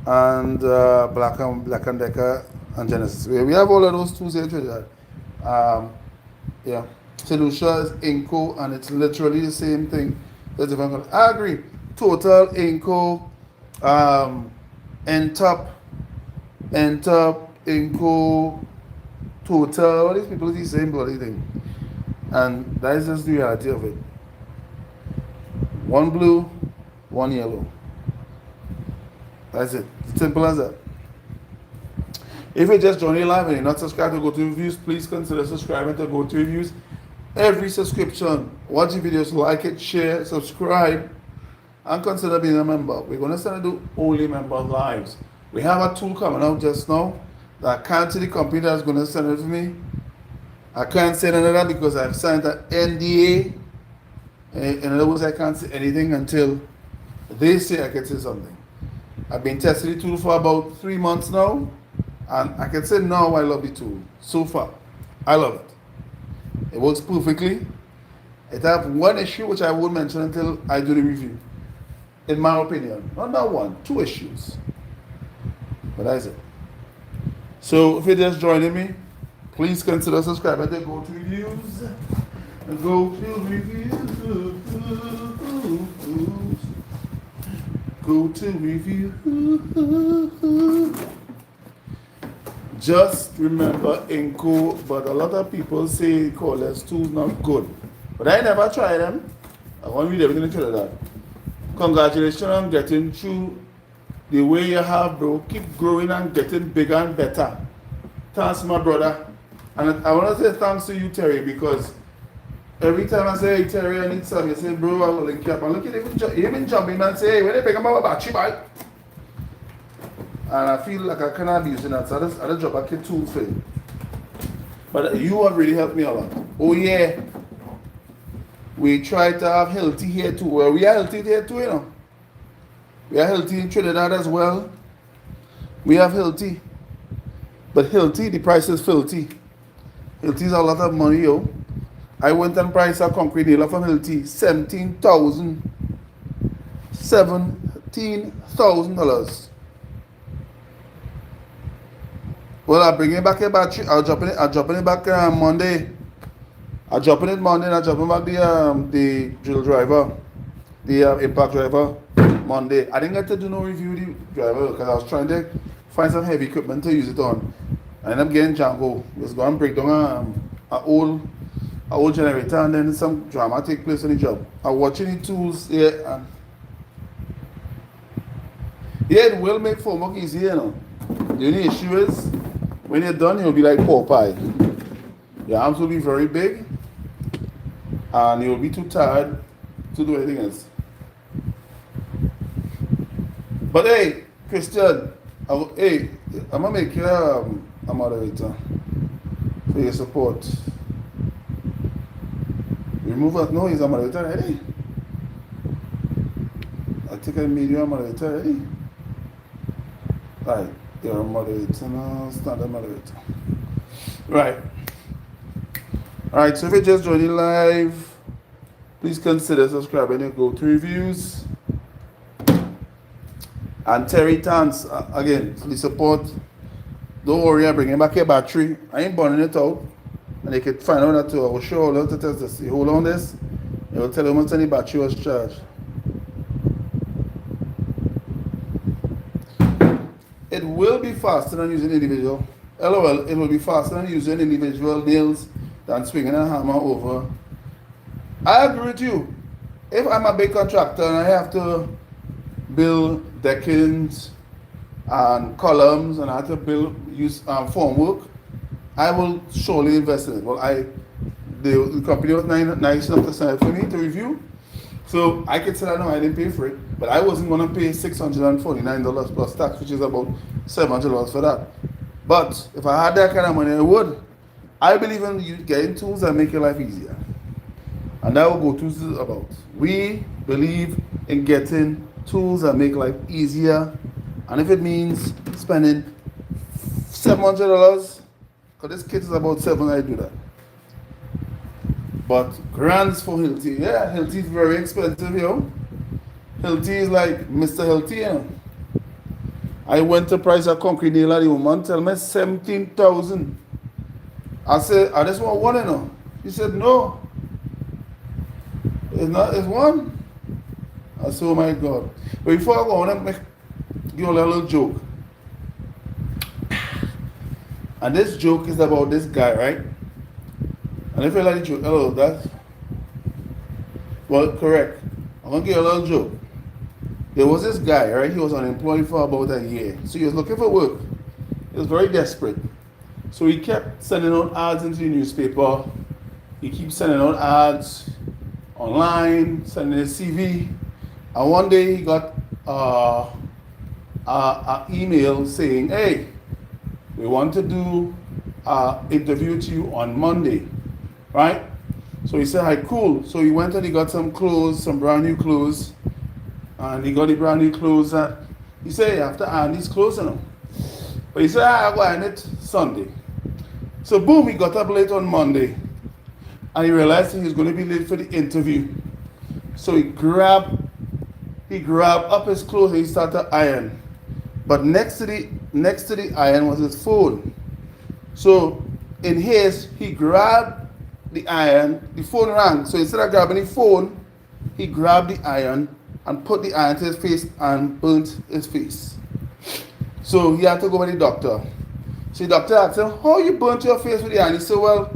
and Black and Decker and Genesis. We have all of those tools here in Trinidad. Yeah. Selusha is Inco, and it's literally the same thing. I agree. Total, Inco, N-Top, Inco, Total. All these people do the same bloody thing. And that is just the reality of it. One blue, one yellow. That's it. Simple as that. If you just join live and you're not subscribed to Go-To Reviews, please consider subscribing to Go-To Reviews. Every subscription, watch the videos, like it, share, subscribe, and consider being a member. We're going to start to do only member lives. We have a tool coming out just now that I can't see the company that's going to send it to me. I can't say none of that because I've signed an NDA. In other words, I can't say anything until they say I can say something. I've been testing the tool for about 3 months now, and I can say now I love the tool. So far, I love it. It works perfectly. It has one issue which I won't mention until I do the review. In my opinion. Not one, 2 issues. But that's it. So if you're just joining me, please consider subscribing to Go-To Reviews. Go-To Reviews. Go-To Reviews. Just remember Inco, but a lot of people say cordless tools not good. But I never tried them. I want to read everything into that. Congratulations on getting through the way you have, bro. Keep growing and getting bigger and better. Thanks, my brother. And I want to say thanks to you, Terry, because every time I say, hey, Terry, I need something, you say, bro, I will link you up. And look at you even jumping and say, hey, when they pick up my battery bike. And I feel like I cannot be using that, so I just drop a kid tools for you. But you have really helped me a lot. Oh yeah, we try to have healthy here too. Well, we are healthy here too, you know. We are healthy in Trinidad as well. We have healthy. But healthy, the price is filthy. Healthy is a lot of money, yo. I went and priced a concrete nailer from Healthy, $17,000. Well, I'll bring it back a battery. I'll drop it back Monday. I'll drop it Monday and I'll drop it back the drill driver, the impact driver Monday. I didn't get to do no review of the driver because I was trying to find some heavy equipment to use it on. I ended up getting Django. It's going to break down an old generator, and then some drama take place on the job. I'm watching the tools here, and yeah, it will make phone work easier, you know. The only issue is when you're done, you'll be like Popeye. Your arms will be very big, and you'll be too tired to do anything else. But hey, Christian, I'm gonna make you a moderator for your support. Remove us. No, he's a moderator already. I think I made you a moderator already. Right, you're a moderator now, standard moderator. Right. Alright, so if you're just joining live, please consider subscribing to Go-To Reviews. And Terry, thanks again for the support. Don't worry, I'm bringing back your battery. I ain't burning it out. And you can find out that too. I will show you how to test this. You hold on this, it will tell you how much the battery was charged. It will be faster than using individual. LOL, it will be faster than using individual nails than swinging a hammer over. I agree with you. If I'm a big contractor and I have to build deckings and columns and I have to use formwork, I will surely invest in it. Well, the company was nice enough to send it for me to review, so I could say that no, I didn't pay for it, but I wasn't going to pay $649 plus tax, which is about $700 for that. But if I had that kind of money, I would. I believe in you getting tools that make your life easier, and that's what Go-Tools is about. We believe in getting tools that make life easier, and if it means spending $700, because this kit is about $700, I do that. But grants for Hilti. Yeah, Hilti is very expensive, yo. Hilti is like Mr. Hilti, you know. I went to price a concrete nail at the woman, tell me 17,000. I said, I just want one, you know. She said, no, it's not, it's one. I said, oh my God. But before I go on, I'm give you a little joke. And this joke is about this guy, right? And if you like the joke, hello, that's, well, correct. I'm going to give you a little joke. There was this guy, right? He was unemployed for about a year. So he was looking for work. He was very desperate. So he kept sending out ads into the newspaper. He keeps sending out ads online, sending his CV. And one day he got an email saying, hey, we want to do an interview with you on Monday, right? So he said, hi, cool. So he went and he got some clothes, some brand new clothes. And he got the brand new clothes that he said, you have to iron these clothes, you know. But he said, I'll go iron it Sunday. So boom, he got up late on Monday. And he realized he was going to be late for the interview. So he grabbed up his clothes and he started to iron. But next to the iron was his phone. So in his, he grabbed the iron, the phone rang. So instead of grabbing the phone, he grabbed the iron and put the iron to his face and burnt his face. So he had to go to the doctor. So the doctor asked him, how you burnt your face with the iron? He said, well,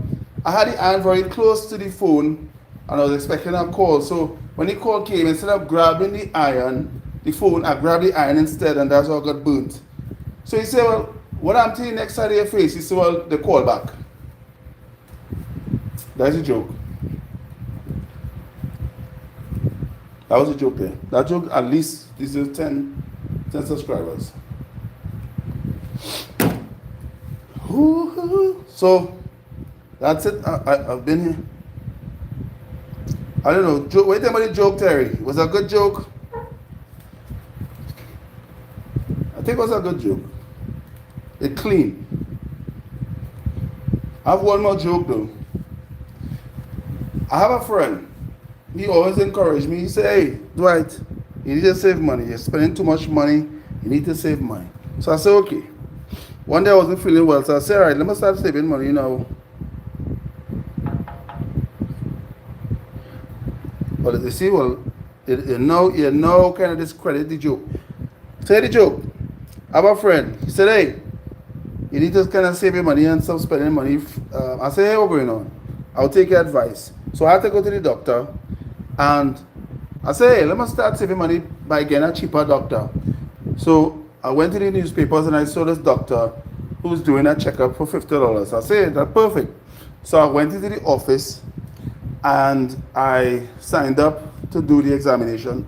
I had the iron very close to the phone and I was expecting a call. So when the call came, instead of grabbing the iron, the phone, I grabbed the iron instead and that's how I got burnt. So he said, well, what I'm telling you next side of your face? He said, well, the call back. That's a joke. That was a joke there. That joke, at least, this is 10 subscribers. So, that's it. I've been here. I don't know. Wait till somebody joke, Terry. Was that a good joke? I think it was a good joke. It clean. I have one more joke though. I have a friend. He always encouraged me. He said, hey, Dwight, you need to save money. You're spending too much money. You need to save money. So I said, okay. One day I wasn't feeling well, so I said, all right, let me start saving money, you know. But you see, well, you know, kind of discredit the joke. Say the joke. I have a friend. He said, hey, you need to kind of save your money and stop spending money. I said, hey, what's going on? I'll take your advice. So I had to go to the doctor. And I said, hey, let me start saving money by getting a cheaper doctor. So I went to the newspapers and I saw this doctor who was doing a checkup for $50. I said, that's perfect. So I went into the office and I signed up to do the examination.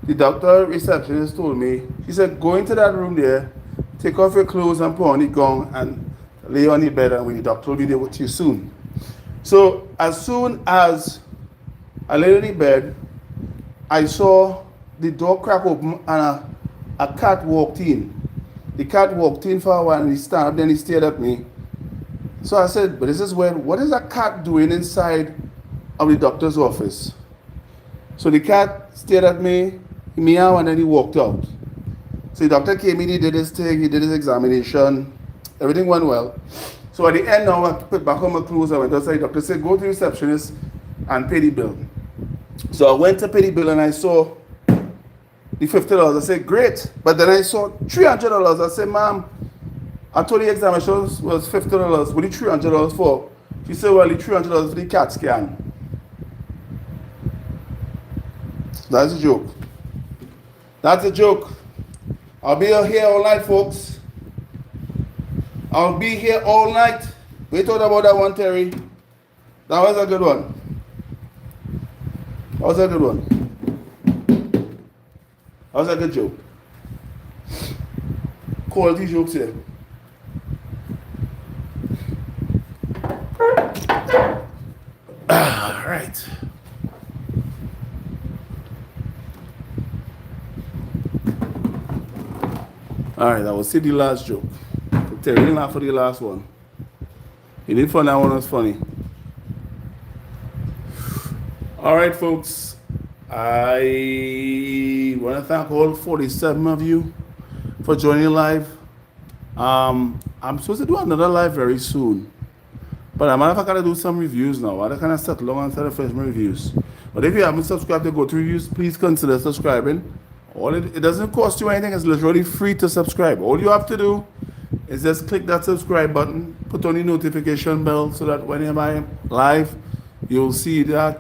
The doctor receptionist told me, she said, go into that room there, take off your clothes and put on the gown and lay on the bed and the doctor will be there with you soon. So as soon as I lay on the bed, I saw the door crack open and a cat walked in. The cat walked in for a while and he stood up, then he stared at me. So I said, but this is weird. What is a cat doing inside of the doctor's office? So the cat stared at me, he meowed, and then he walked out. So the doctor came in, he did his thing, he did his examination, everything went well. So at the end now, I put back on my clothes, I went outside, the doctor said, go to the receptionist and pay the bill. So I went to pay the bill and I saw the $50. I said, great. But then I saw $300. I said, ma'am, I told the examination was $50. What the $300 for? She said, well, the $300 for the CAT scan. That's a joke. That's a joke. I'll be here all night, folks. I'll be here all night. We thought about that one, Terry. That was a good one. That was a good one. That was a good joke. Quality jokes here. All right. All right, I will see the last joke. Terry didn't laugh for the last one. He didn't find that one was funny. All right, folks. I want to thank all 47 of you for joining live. I'm supposed to do another live very soon. But I'm going to do some reviews now. I kind of settle long instead of first reviews. But if you haven't subscribed to Go-To Reviews, please consider subscribing. It doesn't cost you anything. It's literally free to subscribe. All you have to do is just click that subscribe button, put on the notification bell so that whenever I'm live, you'll see that.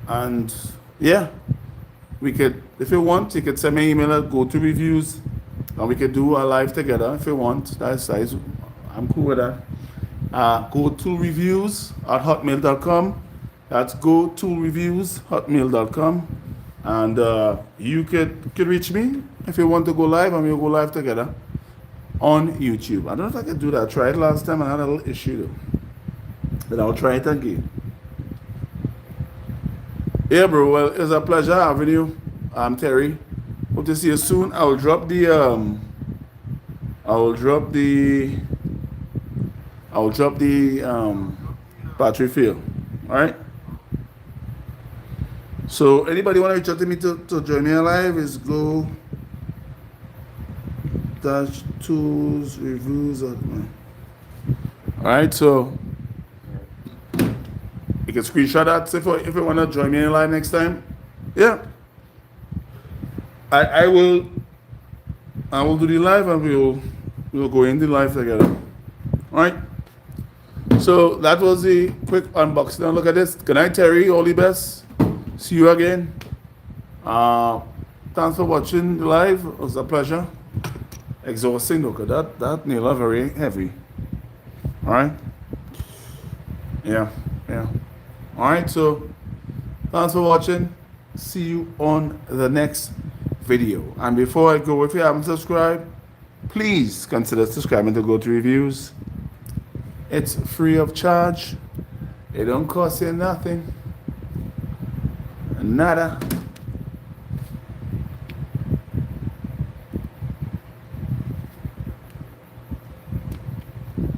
And yeah, we could, if you want, you could send me an email at Go-To Reviews, and we could do a live together if you want. That's I'm cool with that. Go-To-Reviews at hotmail.com. That's go-to-reviews@hotmail.com. And you could reach me if you want to go live, and we'll go live together on YouTube. I don't know if I can do that. I tried last time and I had a little issue though. But I'll try it again. Yeah, bro. Well, it's a pleasure having you. I'm Terry. Hope to see you soon. I'll drop the battery field. All right. So anybody want to reach out to me to join me live is go-toolz reviews. All right. So you can screenshot that if you want to join me live next time. Yeah. I will do the live, and we'll go in the live together. All right. So that was the quick unboxing. Now look at this. Good night, Terry. All the best. See you again. Thanks for watching the live. It was a pleasure. Exhausting though, because that nail are very heavy. All right. Yeah. All right. So thanks for watching. See you on the next video. And before I go, if you haven't subscribed, please consider subscribing to Go-To Reviews. It's free of charge. It don't cost you nothing. Nada.